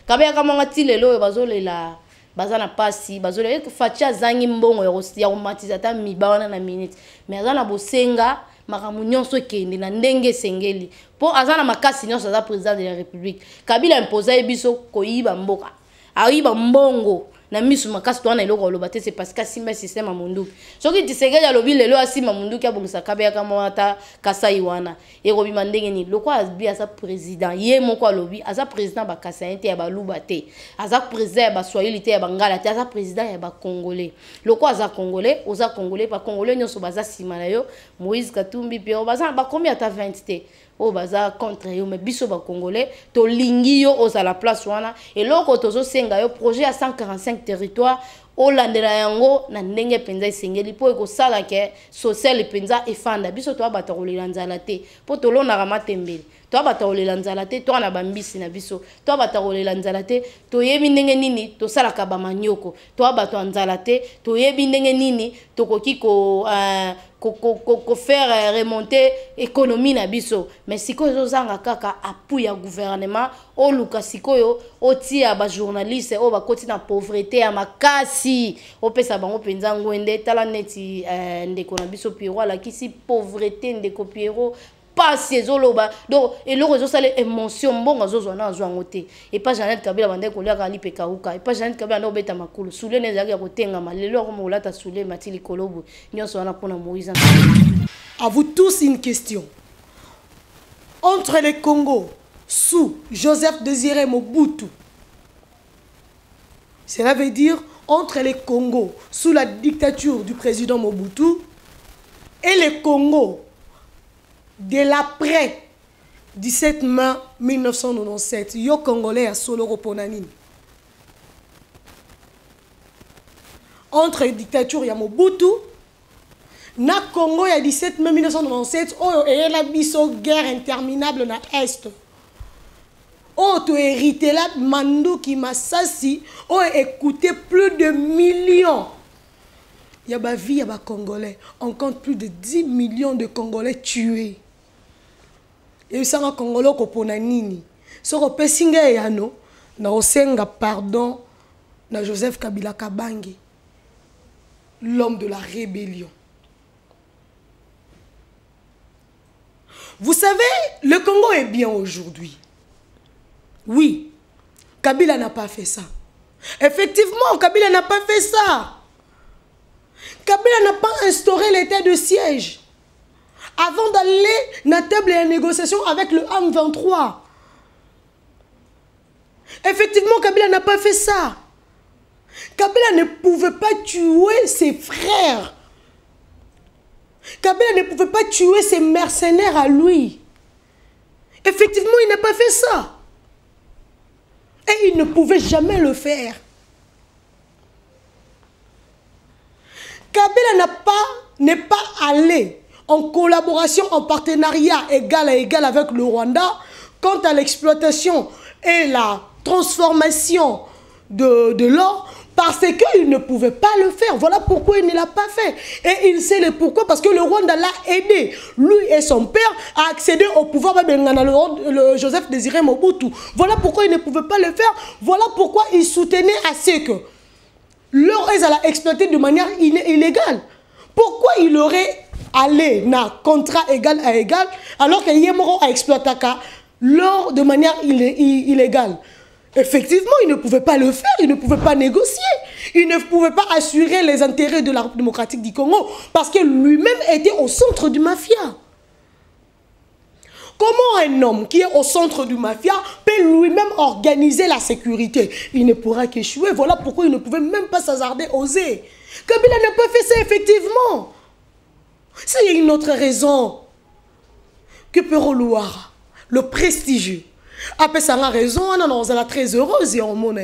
kabeya ka mwanga ti lelo bazo lela bazana pasi bazole fachi azangi mbongo ya komatiza ta mibawana na minute mais azana bosenga makamu nyonso ekende na ndenge sengeli po azana makasi nyonso aza président de la république Kabila imposa biso koyiba mboka ayiba mbongo na misu makasi to na eloko oloba te c'est parce que simba système a mundu soki Tshisekedi alobi lelo asima mundu kia bongisa Kabila kama ata kasai wana e robima ndenge ni lokwa azbi asa président ye moko alobi asa président ba kasai te ya ba luba te asa président ya ba swahili te ya bangala te asa président ya ba congolais lokwa asa congolais oza congolais ba congolais nyonso baza sima na yo Moïse Katumbi Pierrot baza ba combien ata 20 te o baza contre yo mais biso ba congolais to lingi yo oza la place wana et loko tozo senga yo projet à 145 territoires o landela yango na ndenge penza isengeli po eko sala ke social penza efanda biso to abata kolela nzala te po to lona ramatembele to abata kolela nzala te to na bambisi na biso to abata kolela nzala te to yebi ndenge nini to sala ka ba manyoko to abata nzala te to yebi ndenge nini to koki ko faire remonter économie na biso mais sikoyo ezozanga kaka appui ya gouvernement o luka sikoyo otia ba journaliste o bakoti na pauvreté ya makasi o pesa bango penza ngwende tala neti ndeko na biso Pierrot la kisi pauvreté ndeko Pierrot pasi ezoloba donc eloko ezosala émotion mbongo azozwa na azwango te et pas Jeannette Kabila bande kolia ka lipeka uka et pas Jeannette Kabila ndo beta makulu sule nezaki ya kotenga malelo ko molata sule matili kolobo nyonso wana pona Moïse.
À vous tous une question. Entre les Congo sous Joseph Désiré Mobutu, cela veut dire entre les Congo sous la dictature du président Mobutu et les Congo de l'après 17 mai 1997, yo Congolais à Solo Roponanine. Entre la dictature ya Mobutu, Na Congo, il y a 17 mai 1997, oh, et la biso guerre interminable na Est. Oh, tu hérité là, Mandouki Massassi, oh, écoutez, plus de millions. Il y a ma vie, il y a ma Congolais. On compte plus de 10 millions de Congolais tués. Et ça, un Congolais qui est nini. Ce que Pessinga Yano, na osenga pardon, na Joseph Kabila Kabange, l'homme de la rébellion. Vous savez, le Congo est bien aujourd'hui. Oui, Kabila n'a pas fait ça. Effectivement, Kabila n'a pas fait ça. Kabila n'a pas instauré l'état de siège avant d'aller à la table de négociation avec le M23. Effectivement, Kabila n'a pas fait ça. Kabila ne pouvait pas tuer ses frères. Kabila ne pouvait pas tuer ses mercenaires à lui. Effectivement, il n'a pas fait ça. Et il ne pouvait jamais le faire. Kabila n'est pas allé en collaboration, en partenariat égal à égal avec le Rwanda quant à l'exploitation et la transformation de l'or, parce qu'il ne pouvait pas le faire. Voilà pourquoi il ne l'a pas fait. Et il sait le pourquoi, parce que le Rwanda l'a aidé, lui et son père, à accéder au pouvoir le Joseph Désiré Mobutu. Voilà pourquoi il ne pouvait pas le faire. Voilà pourquoi il soutenait assez que l'or est à la exploiter de manière illégale. Pourquoi il aurait allé dans contrat égal à égal alors que Yemoro a exploité l'or de manière illégale? Effectivement, il ne pouvait pas le faire, il ne pouvait pas négocier, il ne pouvait pas assurer les intérêts de la République démocratique du Congo parce que lui-même était au centre du mafia. Comment un homme qui est au centre du mafia peut lui-même organiser la sécurité? Il ne pourra qu'échouer. Voilà pourquoi il ne pouvait même pas s'hasarder, oser. Kabila n'a pas fait ça, effectivement. C'est une autre raison que Pero Louara, le prestigieux, après ça a raison, on est très heureuse et on monte.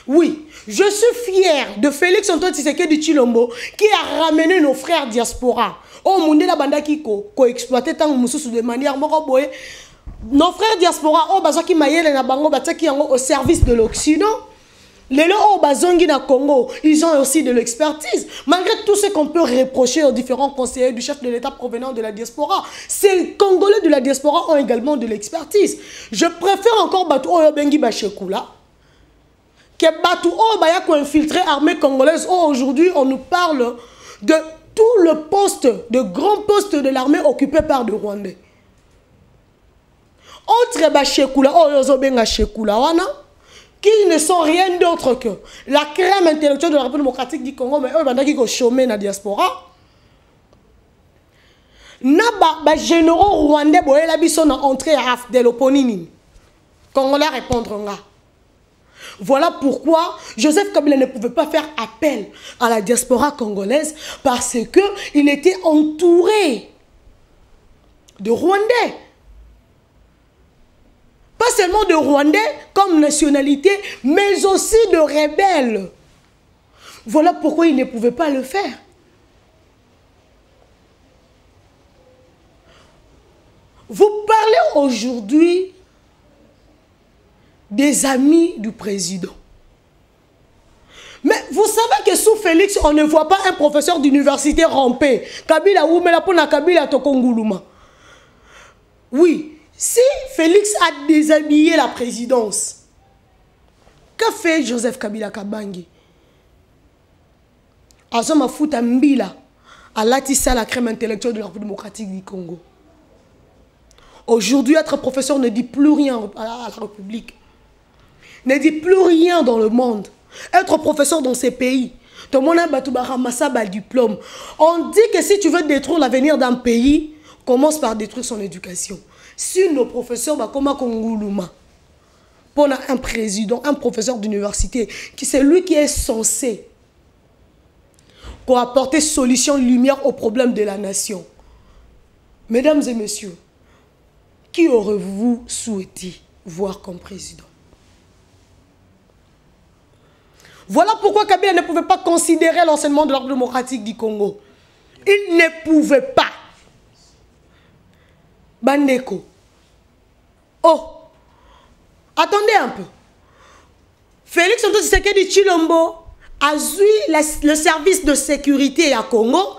Oui, je suis fier de Félix Antoine Tshisekedi Tshilombo qui a ramené nos frères diaspora. Oh, monde la banda qui co-exploité tant de manière moroboye. Nos frères diaspora, oh, bazo qui maïele na bango, qui sont au service de l'Occident. Les lots au bazongi na Congo, ils ont aussi de l'expertise. Malgré tout ce qu'on peut reprocher aux différents conseillers du chef de l'État provenant de la diaspora, ces Congolais de la diaspora ont également de l'expertise. Je préfère encore Batu Oyo Bengi Bachekula que Batu Oyo Bayako infiltré armée congolaise. Oh, aujourd'hui, on nous parle de tout le poste, de grands postes de l'armée occupés par des Rwandais. Autre Bachekula, Oyo Benga Shekula, wana, qui ne sont rien d'autre que la crème intellectuelle de la République démocratique du Congo, mais eux, qui ont chômé dans la diaspora. Naba généraux rwandais, boyela biso na entrée à Afdel Oponini. Congolais répondront. Voilà pourquoi Joseph Kabila ne pouvait pas faire appel à la diaspora congolaise parce qu'il était entouré de Rwandais. Pas seulement de Rwandais comme nationalité, mais aussi de rebelles. Voilà pourquoi il ne pouvait pas le faire. Vous parlez aujourd'hui des amis du président. Mais vous savez que sous Félix, on ne voit pas un professeur d'université ramper. Kabila ou Melapona Kabila Tokonguluma. Oui. Si Félix a déshabillé la présidence, qu'a fait Joseph Kabila Kabange? Azoma Fouta Mbila a latissé la crème intellectuelle de la République démocratique du Congo. Aujourd'hui, être professeur ne dit plus rien à la République. Ne dit plus rien dans le monde. Être professeur dans ces pays, tout le monde a un diplôme. On dit que si tu veux détruire l'avenir d'un pays, commence par détruire son éducation. Si nos professeurs, comme Konguluma, pour un président, un professeur d'université, qui c'est lui qui est censé pour apporter solution, lumière aux problèmes de la nation. Mesdames et messieurs, qui aurez-vous souhaité voir comme président? Voilà pourquoi Kabila ne pouvait pas considérer l'enseignement de l'ordre démocratique du Congo. Il ne pouvait pas. Bandeko. Oh, attendez un peu. Félix Antoine Tshisekedi Tshilombo a eu le service de sécurité à Congo,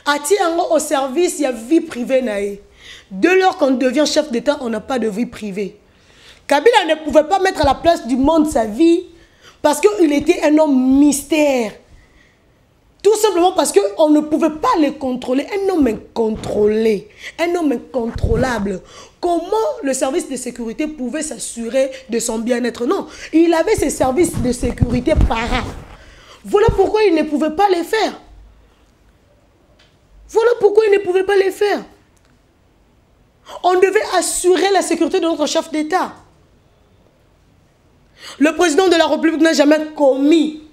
a tiré au service de la vie privée. Dès lors qu'on devient chef d'État, on n'a pas de vie privée. Kabila ne pouvait pas mettre à la place du monde sa vie parce qu'il était un homme mystère. Tout simplement parce qu'on ne pouvait pas le contrôler. Un homme incontrôlé, un homme incontrôlable. Comment le service de sécurité pouvait s'assurer de son bien-être? Non, il avait ses services de sécurité para. Voilà pourquoi il ne pouvait pas les faire. Voilà pourquoi il ne pouvait pas les faire. On devait assurer la sécurité de notre chef d'État. Le président de la République n'a jamais commis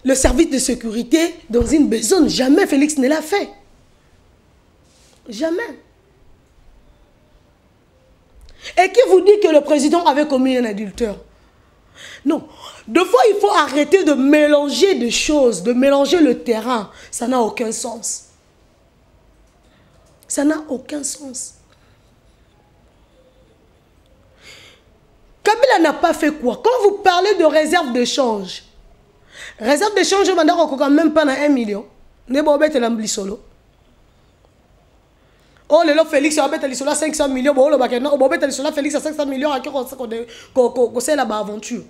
le service de sécurité dans une besogne. Jamais Félix ne l'a fait. Jamais. Et qui vous dit que le président avait commis un adultère? Non. Deux fois, il faut arrêter de mélanger des choses, de mélanger le terrain. Ça n'a aucun sens. Ça n'a aucun sens. Kabila n'a pas fait quoi? Quand vous parlez de réserve de change, réserve de change, on n'a quand même pas 1 million. Ne pas mettre l'ambli solo. Oh, le Félix a mettre 500 millions. Bon, le Bakena, on va mettre Félix à 500 millions à qui on sait là-bas aventure.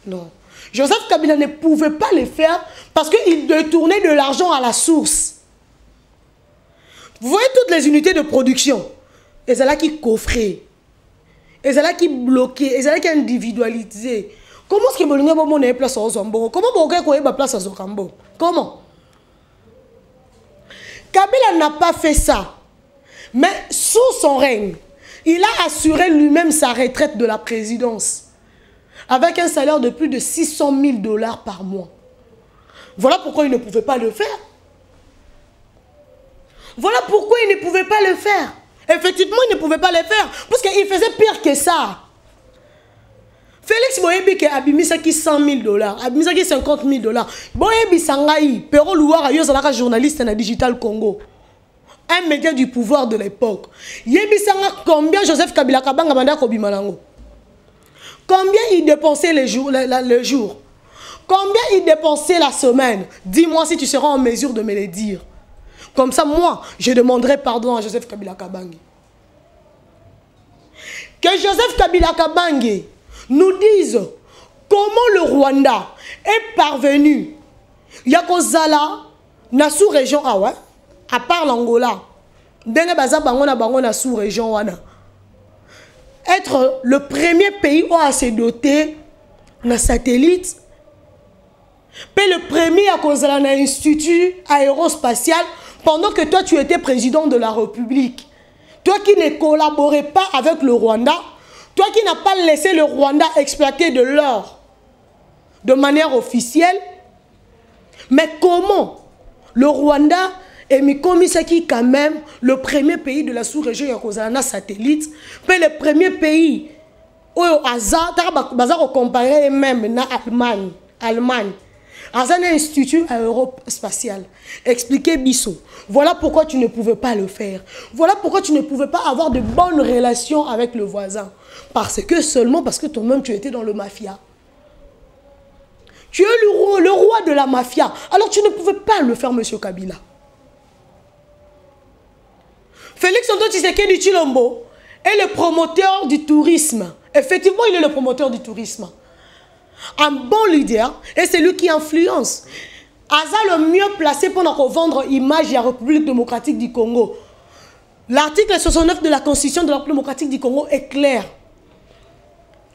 Non. Joseph Kabila ne pouvait pas le faire parce qu'il détournait de l'argent à la source. Vous voyez toutes les unités de production. Et c'est là qui coffraient. Et c'est là qui bloquaient. Et c'est là qui individualisaient. Comment est-ce que vous avez place à Zombo? Comment vous avez place à Zokambo? Comment? Kabila n'a pas fait ça. Mais sous son règne, il a assuré lui-même sa retraite de la présidence. Avec un salaire de plus de 600 000 $ par mois. Voilà pourquoi il ne pouvait pas le faire. Voilà pourquoi il ne pouvait pas le faire. Effectivement, il ne pouvait pas le faire. Parce qu'il faisait pire que ça. Félix Boyebi qui a abimisa qui 100 000 $, abimisa qui 50 000 $. Boyebi Sangaï, Pero Louara, Yozalaka journaliste na Digital Congo. Un média du pouvoir de l'époque. Yebi Sanga, combien Joseph Kabila Kabanga Manda Kobimalango? Combien il dépensait le jour? Combien il dépensait la semaine? Dis-moi si tu seras en mesure de me le dire. Comme ça, moi, je demanderai pardon à Joseph Kabila Kabange. Que Joseph Kabila Kabange nous dise comment le Rwanda est parvenu. Yakozala, na sous-région, ah ouais, à part l'Angola, sous-région, être le premier pays où à se doter d'un satellite, puis le premier à cause de l'Institut aérospatial, pendant que toi tu étais président de la République. Toi qui ne collaborais pas avec le Rwanda, toi qui n'as pas laissé le Rwanda exploiter de l'or de manière officielle, mais comment le Rwanda est mis comme ça qui quand même le premier pays de la sous-région à cause de la satellite, puis le premier pays où on comparer même à Allemagne. À un institut aérospatial. Expliquez Bissot. Voilà pourquoi tu ne pouvais pas le faire. Voilà pourquoi tu ne pouvais pas avoir de bonnes relations avec le voisin. Seulement parce que toi-même tu étais dans le mafia. Tu es le roi de la mafia. Alors tu ne pouvais pas le faire, monsieur Kabila. Félix Antoine Tshisekedi Tshilombo est le promoteur du tourisme. Effectivement, il est le promoteur du tourisme. Un bon leader et c'est lui qui influence. Aza le mieux placé pour nous vendre l'image de la République démocratique du Congo. L'article 69 de la Constitution de la République démocratique du Congo est clair.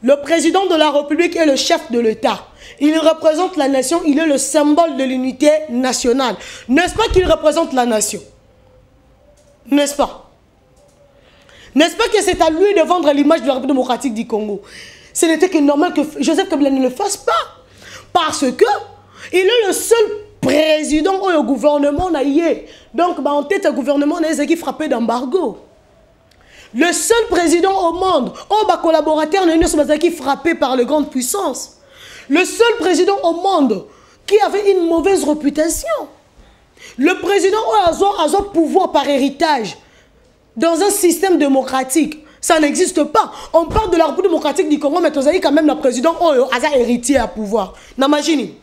Le président de la République est le chef de l'État. Il représente la nation, il est le symbole de l'unité nationale. N'est-ce pas qu'il représente la nation? N'est-ce pas? N'est-ce pas que c'est à lui de vendre l'image de la République démocratique du Congo? Ce n'était que normal que Joseph Kabila ne le fasse pas. Parce que il est le seul président au gouvernement naïe. Donc, en tête, le gouvernement naïe qui frappait d'embargo. Le seul président au monde, bas collaborateurs qui frappé par les grandes puissances. Le seul président au monde qui avait une mauvaise réputation. Le président a un pouvoir par héritage dans un système démocratique. Ça n'existe pas. On parle de la République démocratique du Congo, mais vous avez quand même le président a un héritier à pouvoir. N'imagine.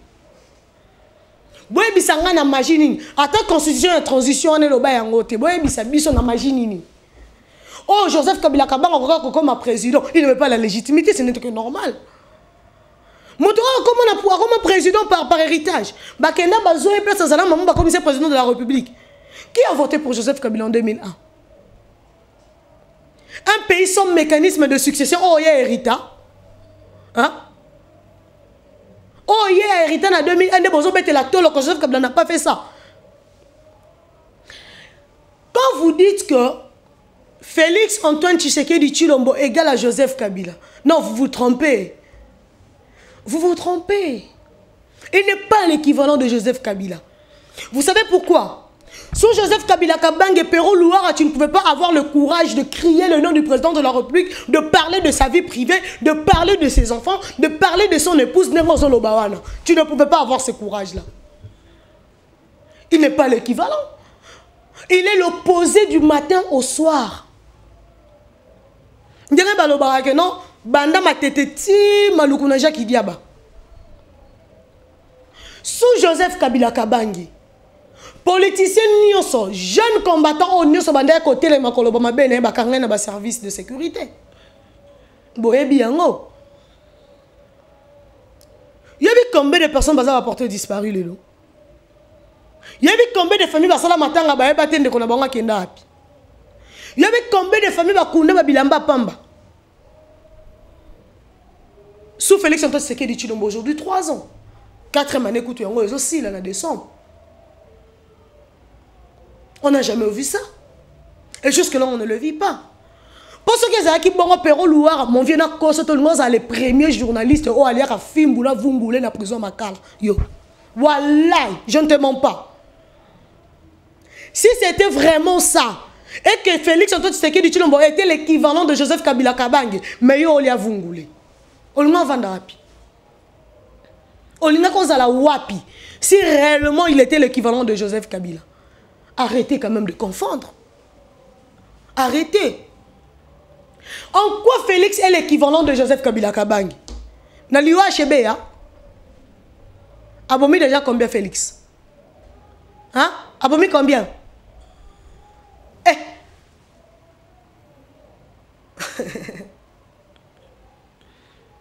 Boye bisanga na machine. Attends constitution et transition on est le bas yangote. Boye bisabiso na machine. Oh Joseph Kabila Kabanga encore comme président, il ne veut pas la légitimité, ce n'est que normal. Moto comment président par héritage. Bakenda bazo et place zala maman ba commissaire président de la République. Qui a voté pour Joseph Kabila en 2001? Un pays sans mécanisme de succession, il y a hérita. Hein? Oh, il y a hérité en 2001, Joseph Kabila n'a pas fait ça. Quand vous dites que Félix Antoine Tshisekedi Tshilombo égale à Joseph Kabila, non, vous vous trompez. Vous vous trompez. Il n'est pas l'équivalent de Joseph Kabila. Vous savez pourquoi? Sous Joseph Kabila Kabange et Perrault Louara, tu ne pouvais pas avoir le courage de crier le nom du président de la République, de parler de sa vie privée, de parler de ses enfants, de parler de son épouse. Tu ne pouvais pas avoir ce courage-là. Il n'est pas l'équivalent. Il est l'opposé du matin au soir. Non, Banda Mateteti Malukunaja Kidiaba. Sous Joseph Kabila Kabange, politicien nyoso, jeune combattant au nyoso banda côté les makoloba mabene ba kangena ba service de sécurité. Boyebi yango. Yebi combien de personnes baza porter disparu lelo. Yebi combien de familles basala matanga ba yeba tende kona bango kenda api. Yebi combien de familles bakunda ba bilamba pamba. Sous Félix Antoine Tshisekedi Tshilombo aujourd'hui 3 ans. 4e année écoute yango aussi là en décembre. On n'a jamais vu ça. Et jusque-là, on ne le vit pas. Pour ceux qui ont dit que Perrault Louara, mon vieux Nako, c'est les premiers journalistes qui ont allé à Fimboula, Vumboulé, la prison Makala. Yo. Voilà, je ne te mens pas. Si c'était vraiment ça, et que Félix Antoine Tshisekedi Tshilombo était l'équivalent de Joseph Kabila Kabange, mais yo, on a Vumboulé. On l'a vendu rapi. On l'a vendu wapi. Si réellement il était l'équivalent de Joseph Kabila. Arrêtez quand même de confondre. Arrêtez. En quoi Félix est l'équivalent de Joseph Kabila Kabange? Naliwa Chebea. Abomi déjà combien Félix? Hein? Abomi combien? Eh.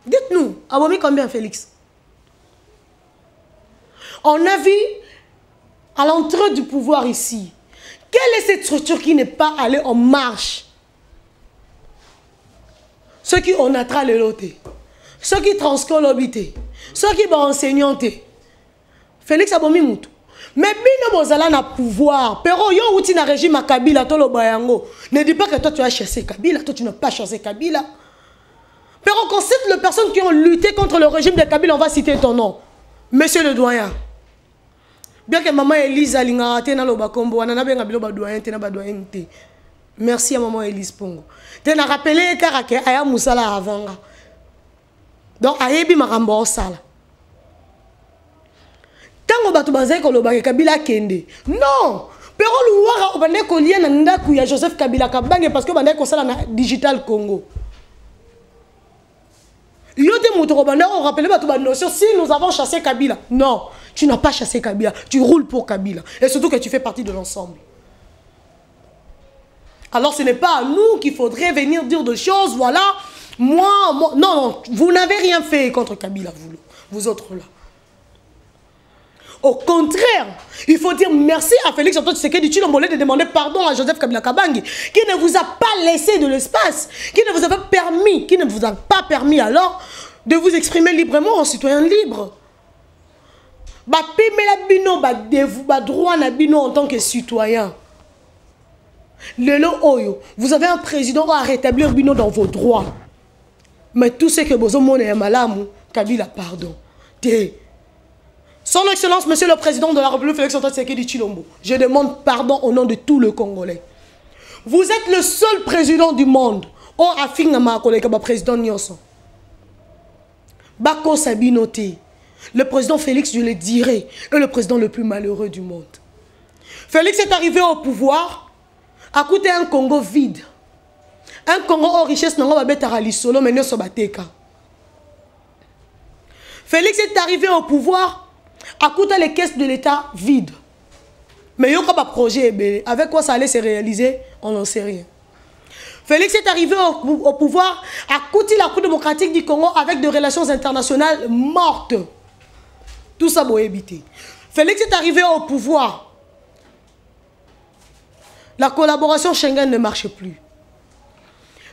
Dites-nous, abomi combien Félix? On a vu à l'entrée du pouvoir ici, quelle est cette structure qui n'est pas allée en marche? Ceux qui ont attrapé le loté, ceux qui transcolent l'obité, ceux qui vont enseigner. Félix Abomi Moutou. Mais bino bozala na pouvoir. Pero yo outi na régime à Kabila tolo bayango. Ne dis pas que toi tu as chassé Kabila, toi tu n'as pas chassé Kabila. Pero qu'on cite les personnes qui ont lutté contre le régime de Kabila, on va citer ton nom. Monsieur le doyen. Bien que maman Elise Alinga tena lo bakombo wana benga bilo ba doyen tena ba doyen te. Merci à maman Elise Pongo. Tena rappelé karake aya musala avanga. Donc ayebi makambo osala. Tango batu bazai ko lo ba Kabila kende. Non. Perrault Louara obande ko lia na ndaku ya Joseph Kabila Kabange parce que bande ko sala na Digital Congo. Yote muto ko bande on rappelé batu ba notion si nous avons chassé Kabila. Non. Tu n'as pas chassé Kabila, tu roules pour Kabila. Et surtout que tu fais partie de l'ensemble. Alors ce n'est pas à nous qu'il faudrait venir dire des choses, voilà, moi, non, vous n'avez rien fait contre Kabila, vous autres là. Au contraire, il faut dire merci à Félix Antoine Tshisekedi Tshilombo de demander pardon à Joseph Kabila Kabange, qui ne vous a pas laissé de l'espace, qui ne vous a pas permis alors de vous exprimer librement en citoyen libre. Droit na bino en tant que citoyen. Lelo oyo, vous avez un président à rétablir bino dans vos droits. Mais tout ce que bozo mone est malamu, Kabila pardon. Son Excellence, Monsieur le Président de la République, Félix Antoine Tshisekedi Tshilombo, je demande pardon au nom de tout le Congolais. Vous êtes le seul président du monde. Oh, affirme collègue, président Nyonso. Bako Sabinoté. Le président Félix, je le dirais, est le président le plus malheureux du monde. Félix est arrivé au pouvoir à coûter un Congo vide. Un Congo aux richesses, non, va mettre à l'isolo, mais non, sobateka. Félix est arrivé au pouvoir à coûter les caisses de l'État vides. Mais il y a un projet, avec quoi ça allait se réaliser, on n'en sait rien. Félix est arrivé au pouvoir à coûter la Cour démocratique du Congo avec des relations internationales mortes. Tout ça doit éviter. Félix est arrivé au pouvoir. La collaboration Schengen ne marche plus.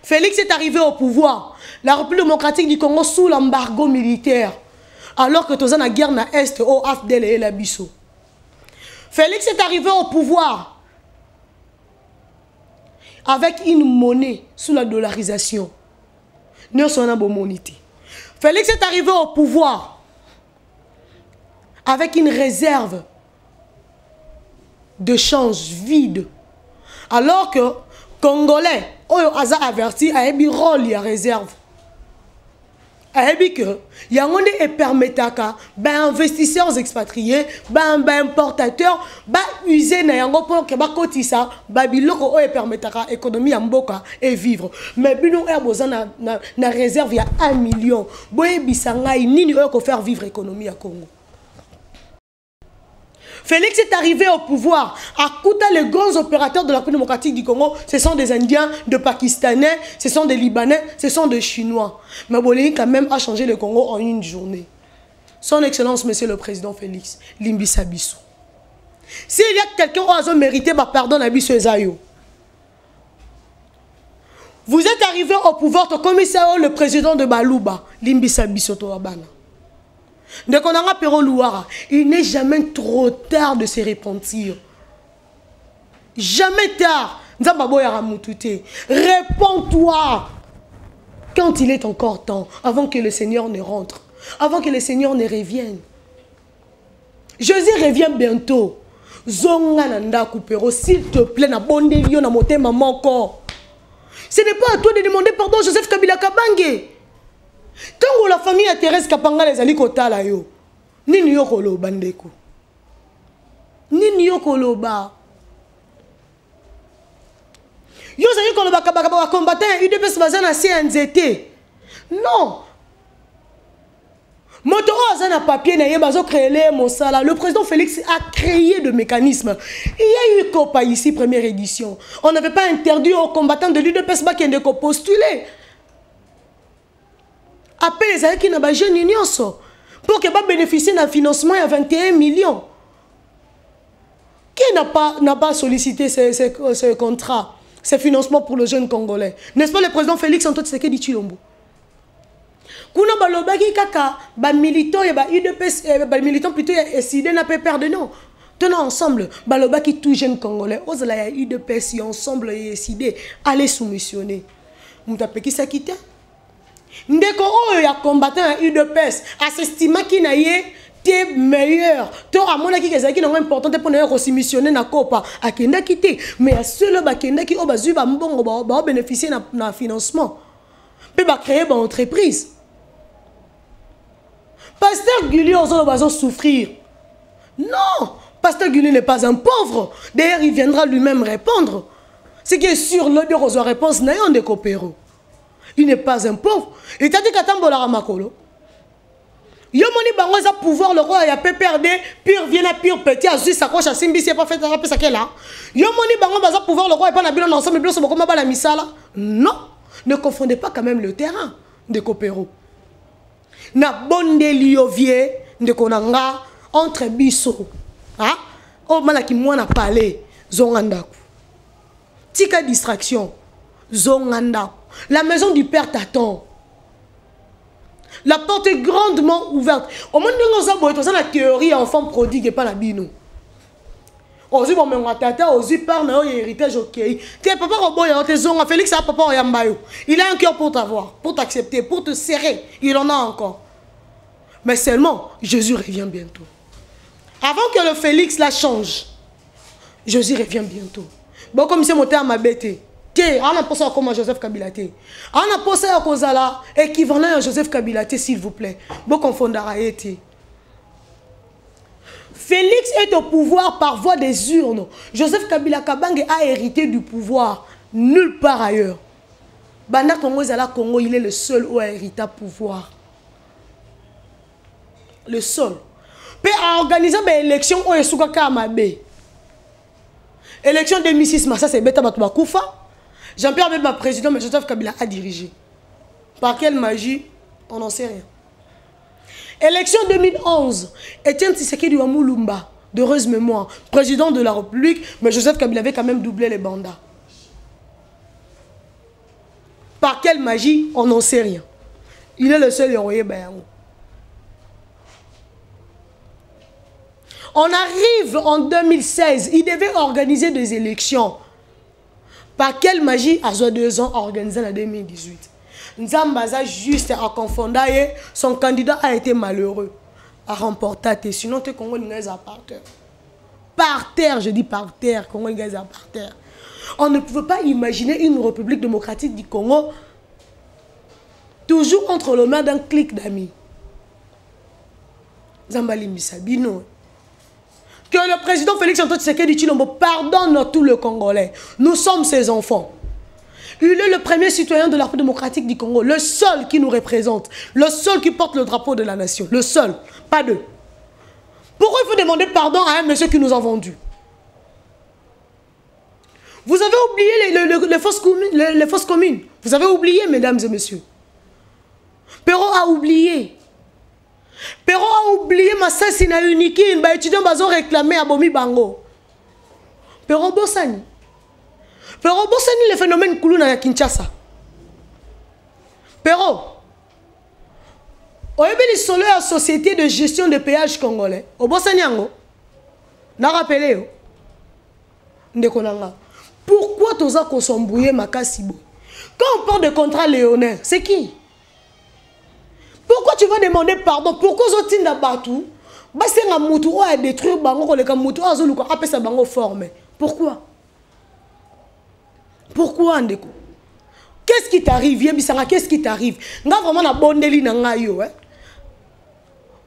Félix est arrivé au pouvoir. La République démocratique du Congo sous l'embargo militaire. Alors que tous en la guerre na Est, au Afdel et la Bissau. Félix est arrivé au pouvoir avec une monnaie sous la dollarisation. Félix est arrivé au pouvoir avec une réserve de change vide. Alors que Congolais, Oyo Aza averti, a un rôle de réserve. Il y a un permettre investisseurs expatriés, importateurs, user na yango pour que kotisa, biloko oyo permettra économie en mboka et vivre. Mais bino besoin na réserve il y a 1 million. Boye bisangai nini oyo ko faire vivre économie à Congo. Félix est arrivé au pouvoir à coûter les grands opérateurs de la République démocratique du Congo. Ce sont des Indiens, des Pakistanais, ce sont des Libanais, ce sont des Chinois. Mais Bolivie quand même a changé le Congo en une journée. Son Excellence, Monsieur le Président Félix, Limbisa Bissou. S'il y a quelqu'un qui a mérité pardon à Bissou Ezayo, vous êtes arrivé au pouvoir, le commissaire, le président de Balouba, Limbisa Bissou Toabana. Il n'est jamais trop tard de se repentir. Jamais tard. Réponds-toi quand il est encore temps, avant que le Seigneur ne rentre, avant que le Seigneur ne revienne. Jésus revient bientôt. Zonga nanda kupero, s'il te plaît, na bonde lio na motema moko. Ce n'est pas à toi de demander pardon, Joseph Kabila Kabange. Quand la famille à Thérèse Kapanga les ali kotala yo, nini yo koloba ndeko? Nini yo koloba? Yo zali koloba kabaka combattant UDPS bazana CNZT. Non. Moto azana papier na yebazo créer mon sala. Le président Félix a créé de mécanismes. Il y a eu Copa ici première édition. On n'avait pas interdit aux combattants de l'UDPS de postuler. Appelez les gens qui n'ont pas jeune union pour qu'ils bénéficient d'un financement à 21 millions. Qui n'a pas sollicité ce contrat, ce financement pour le jeune Congolais? N'est-ce pas le président Félix Antoine Tshisekedi Tshilombo? Kuna balobaki kaka ba militant et ba UDPS ba militant plutôt décidé n'a pas perdre non. Tenons ensemble balobaki tout jeune Congolais osala ya UDPS ensemble et décidé aller soumissionner. Mutapeki sakita. Ndeko oyo ya combattant à UDPS a s'estima ki na ye te meilleur to amona ki kezaki na important pour na resoumissionner na Copa akenda kité mais à ceux ba kenda ki o bazu ba mbongo ba bénéficier na financement pe ba créer ba entreprise. Pasteur Gulli ozolo bazo souffrir. Non, Pasteur Gulli n'est pas un pauvre. D'ailleurs, il viendra lui-même répondre. Ce qui est sûr, le bureau de réponse n'a rien de coopéro. Il n'est pas un pauvre. Il t'a dit qu'attends la makolo. Yomoni bango za pouvoir le roi ya PPRD pire vient à pire petit à sa coche à Simbi c'est pas fait à ça qu'elle là. Yomoni bango za pouvoir le roi et pas na bilan ensemble bilan comme ba la misala. Non, ne confondez pas quand même le terrain de coopéro. Na bonde liovie de konanga entre biso. Ah, oh malaki mwana parler zongandaku. Tika distraction zongandaku. La maison du père t'attend. La porte est grandement ouverte. Au moins, nous avons la théorie enfant prodigue et pas la bino. Ozi bon menga tata ozi par na héritage ok. Tes papa roboya tes zonga Félix a papa oyambayo. Il a un cœur pour t'avoir, pour t'accepter, pour te serrer. Il en a encore. Mais seulement Jésus revient bientôt. Avant que le Félix la change, Jésus revient bientôt. Bon, comme c'est monté à ma bête. On a pensé à comment Joseph Kabila. On a pensé à Kozala, équivalent à Joseph Kabila, s'il vous plaît. Bon, confondra été. Félix est au pouvoir par voie des urnes. Joseph Kabila Kabange a hérité du pouvoir nulle part ailleurs. Banda Congo Zala Congo, il est le seul où a hérité pouvoir. Le seul. Puis en organisant une élection, on est sous Kamabe. Élection 2006, ça c'est Beta Batouba Koufa. Jean-Pierre Bemba président, mais Joseph Kabila a dirigé. Par quelle magie? On n'en sait rien. Élection 2011, Étienne Tshisekedi Wamulumba, d'heureuse mémoire, président de la République, mais Joseph Kabila avait quand même doublé les bandats. Par quelle magie? On n'en sait rien. Il est le seul héroïne Bayango. On arrive en 2016, il devait organiser des élections. Par quelle magie, à 2 ans, organisé en 2018? Nzambaza juste à confondre, son candidat a été malheureux à remporter. Sinon, tu es Congo par terre. Par terre, je dis par terre, Congo par terre. On ne pouvait pas imaginer une république démocratique du Congo toujours entre les mains d'un clic d'amis. Zambali Misabino. Que le président Félix Antoine Tshisekedi Tshilombo pardonne tous les Congolais. Nous sommes ses enfants. Il est le premier citoyen de la République démocratique du Congo, le seul qui nous représente, le seul qui porte le drapeau de la nation, le seul, pas deux. Pourquoi il faut demander pardon à un monsieur qui nous a vendus? Vous avez oublié les fausses communes. Vous avez oublié, mesdames et messieurs. Perrault a oublié. Perrault a oublié Massasina Uniki, les étudiants ont réclamé à Bomi Bango. Perrault Bossani. Perrault Bossani, le phénomène Koulouna à Kinshasa. Perrault. Oyebe li solo la société de gestion de péage congolais. Au Bossani Ango. N'a rappelé yo. Ndekonanga. Pourquoi toza ko sombouye makasibo? Quand on parle de contrat léonnaire, c'est qui? Pourquoi tu vas demander pardon? Pourquoi Zotinda Batou? Basenga Moutou a détruit Bango koleka Moutou a zoluka apesa Bango formé. Pourquoi? Pourquoi Ndeko? Qu'est-ce qui t'arrive? Yebisanga, qu'est-ce qui t'arrive? Nga vraiment na bondeli na nga yo, hein?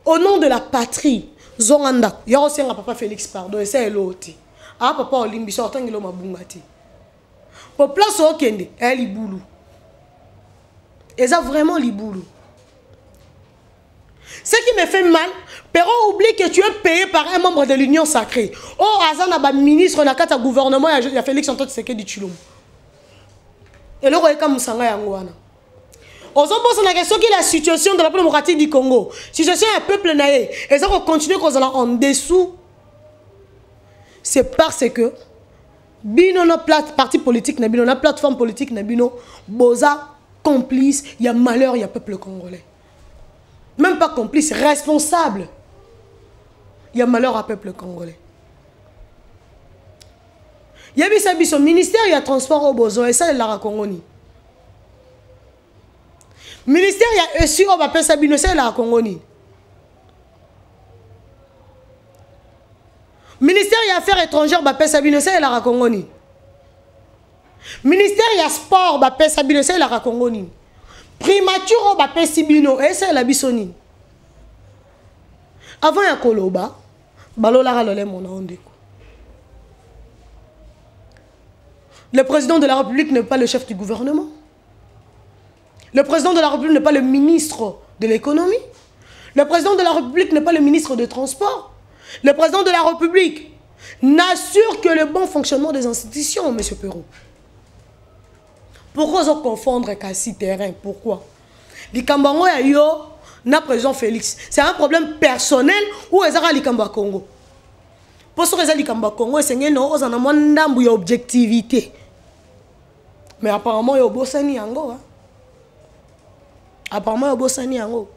Au nom de la patrie, Zonganda, y'a aussi un papa Félix pardon, et c'est l'autre. Ah papa Olimbi sortant ngilo mabungati. Pour place au Kende, elle liboulou. Et ça vraiment liboulou. Ce qui me fait mal, Perrault oublie que tu es payé par un membre de l'Union sacrée. Oh, Azana ba ministre na kata gouvernement, il y a Félix Antoine Tshisekedi Tshilombo. Et le roi comme Musanga Yangwana. On se pose la question qui est la situation de la République démocratique du Congo. Situation un peuple naïe. Et ça va continuer qu'on soit en dessous. C'est parce que bino na parti politique na bino na plateforme politique na bino boza complice, il y a malheur, il y a peuple congolais. Même pas complice, responsable. Il y a malheur à peuple congolais. Il y a son ministère, il y a transport au besoin et ça il l'a Congoni. Ministère, il y a ESU, on va appeler ça bino, ça il l'a Congoni. Ministère, il y a affaires étrangères, on va appeler ça bino, ça il l'a Congoni. Ministère, il y a sport, on va appeler ça bino, ça il l'a Congoni. Primature, on va appeler ça bino, et ça il l'a bisoni. Avant il y a Koloba, balola ralole mon ondeko. Le président de la République n'est pas le chef du gouvernement. Le président de la République n'est pas le ministre de l'économie. Le président de la République n'est pas le ministre des Transports. Le président de la République n'assure que le bon fonctionnement des institutions, M. Perrault. Pourquoi on confondre avec un terrain? Pourquoi? Likambango ya yo na président Félix. C'est un problème personnel ou est-ce que Likamba Congo? Pour ce que c'est Likamba Congo, c'est qu'il y a une objectivité. Mais apparemment, il y a un bossani yango. Apparemment, il y a un bossani yango.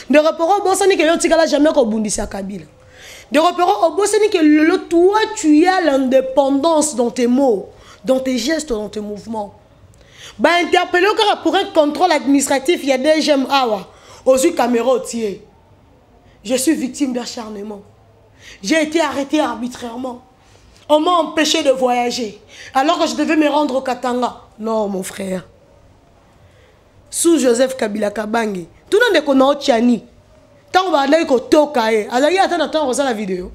De repérons au bossani que l'on jamais qu'au Bundisi à Kabila. De repérons au bossani que toi, tu as l'indépendance dans tes mots, dans tes gestes, dans tes mouvements. Bah, interpeller pour un contrôle administratif, il y a des gemmes awa. Aux yeux caméra tiers. Je suis victime d'acharnement. J'ai été arrêté arbitrairement. On m'a empêché de voyager. Alors que je devais me rendre au Katanga. Non, mon frère. Sous Joseph Kabila Kabange. Tout le monde connaît Tiani. Tant qu'on va aller au Tokae. Alors, attends, on reçoit la vidéo.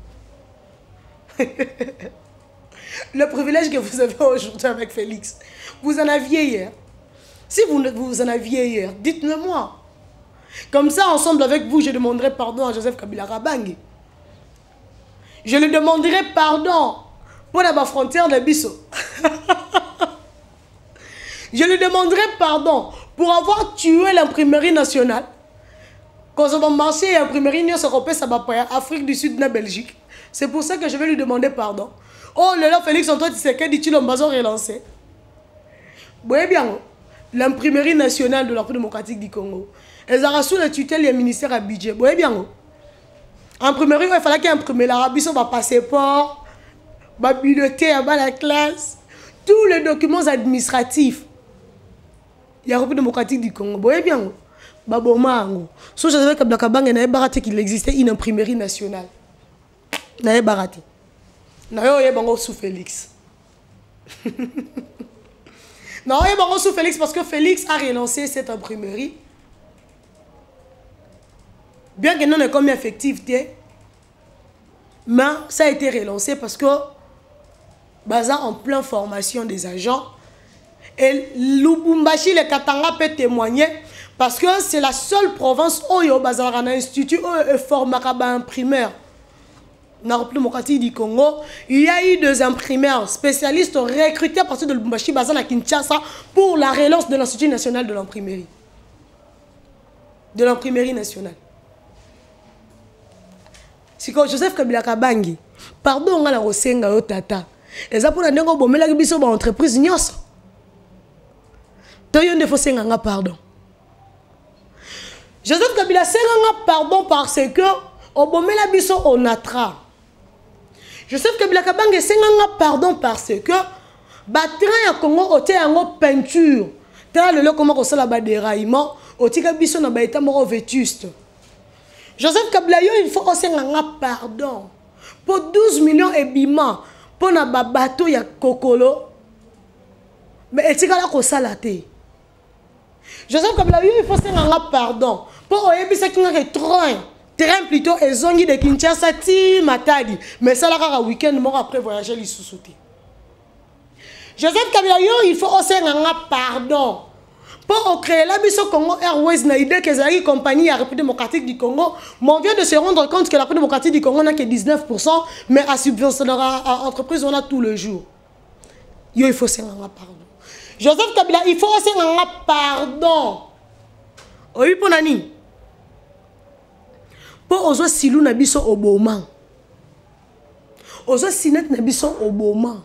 Le privilège que vous avez aujourd'hui avec Félix. Vous en aviez hier. Si vous en aviez hier, dites-le moi. Comme ça, ensemble avec vous, je demanderai pardon à Joseph Kabila Kabange. Je lui demanderai pardon pour la frontière de Bisso. Je lui demanderai pardon pour avoir tué l'imprimerie nationale. Quand on va marcher à l'imprimerie européenne, ça va pas Afrique du Sud, la Belgique. C'est pour ça que je vais lui demander pardon. Oh là, Félix Antoine Tshisekedi, tu l'as relancé. Vous voyez bien, l'imprimerie nationale de la République démocratique du Congo. Elles ont sous la tutelle du ministère à budget. Vous voyez bien, imprimerie, il fallait qu'il imprime l'Arabie sur ma passeport, ma bulletin, la classe, tous les documents administratifs. Il y a la République démocratique du Congo. Vous voyez bien, si je savais que Blakabang n'avait qu'il existait une imprimerie nationale. N'avait baraté. N'avait pas sous Félix. N'avait pas sous Félix parce que Félix a relancé cette imprimerie. Bien que non ait comme effectivité, mais ça a été relancé parce que Baza en pleine formation des agents. Et Lubumbashi, le Katanga peut témoigner parce que c'est la seule province où il y a un institut où il forme un imprimeur. Dans la République démocratique du Congo, il y a eu des imprimeurs spécialistes recrutés à partir de Lubumbashi, Baza à Kinshasa, pour la relance de l'Institut national de l'imprimerie. De l'imprimerie nationale. Si Joseph Kabila Kabange, pardon, on a la Rosenga au Tata. Et ça pour la dengo bombe la biso ba entreprise nyos. To yonde fo senga pardon. Joseph Kabila senga pardon parce que au bombe la biso on atra. Joseph Kabila Kabange senga pardon parce que batran ya Congo ote yango peinture. Tala le comment ko sala ba déraillement, otika biso na ba état moko vétuste. Joseph Kabila il faut aussi un pardon pour 12 millions et bima pour na bateau ya kokolo mais etika la ko salate. Joseph Kabila il faut aussi un pardon pour oyebisa kinga ke train plutôt ezongi de Kinshasa ti Matadi mais ça la week-end mort après voyager li sous-souté. Joseph Kabila il faut aussi un pardon pour créer la biso Congo Airways na idée que c'est une compagnie de la République démocratique du Congo, mais on vient de se rendre compte que la République démocratique du Congo n'a que 19%, mais à subventionnera à l'entreprise on a tout le jour. Il faut se rendre pardon. Joseph Kabila, il faut se rendre pardon. Oui pour nani? Pour ozo silou na biso oboma. Ozo sinet na biso oboma.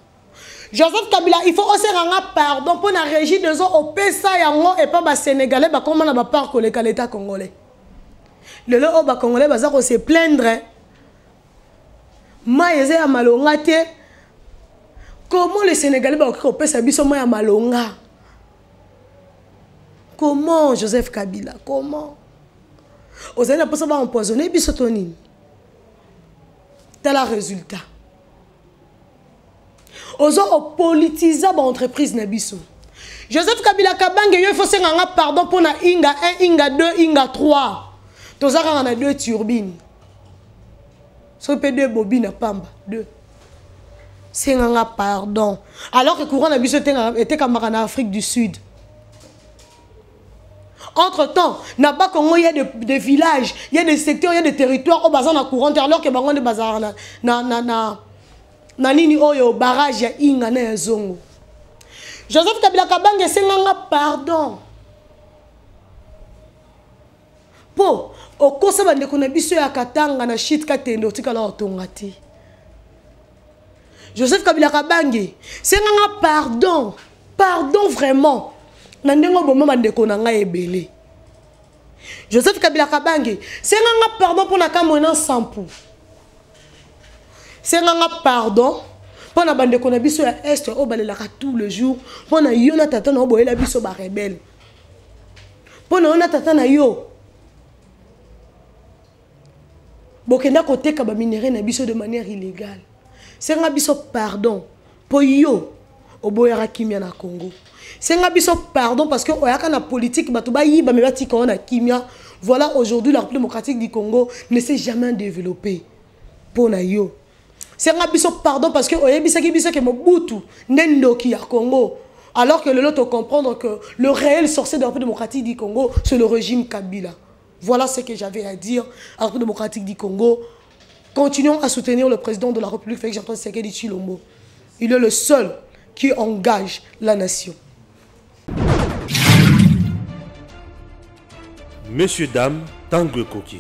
Joseph Kabila, il faut aussi rendre pardon pour la régie de zo au PSA yango et pas ba sénégalais ba comment na ba part que l'état congolais. Le lo ba congolais ba za ko se plaindre. Ma yeze ya malonga te. Comment les sénégalais ba ko PSA biso ma ya malonga? Comment Joseph Kabila? Comment? Osez na posa ba empoisonner biso tonini. Tel le résultat. Ozo politiser l'entreprise Nabiso. Joseph Kabila Kabange, il faut un pardon pour na Inga 1, Inga 2, Inga 3. Tous on a 2 turbines. So peut 2 bobines à Pamba, 2. C'est un pardon. Alors que le courant Nabiso était camarade en Afrique du Sud. Entre-temps, là-bas, il y a des villages, il y a des secteurs, il y a des territoires au bazar na courant alors que bango de bazar na nini oyo barrage ya inga na zongo. Joseph Kabila Kabange senganga pardon. Po okosa bande kona biso ya Katanga na shit katendo tika la otongati. Joseph Kabila Kabange senganga pardon. Pardon vraiment. Na ndengo bomo bande kona nga ebele. Joseph Kabila Kabange senganga pardon pour na kamona sampu. C'est un pardon pour la bande qu'on a biso à est au balelaka tout le jour pour na yona tata na boye la biso ba rebelle pour na ona tata na yo bokenda côté ka ba minerai na biso de manière illégale senga biso pardon po yo oboyara kimia na Congo. Senga biso pardon parce que oyaka na politique bato ba yiba me batika na kimia. Voilà, aujourd'hui la République démocratique du Congo ne s'est jamais développée pour na yo. Senga biso pardon parce que oyebisa ki biso ke Mobutu nendoki ya Congo. Alors que l'autre comprendre que le réel sorcier de la République démocratique du Congo, c'est le régime Kabila. Voilà ce que j'avais à dire à la République démocratique du Congo. Continuons à soutenir le président de la République, Félix Antoine Tshisekedi Tshilombo. Il est le seul qui engage la nation.
Messieurs, dames, Tanguy Koki.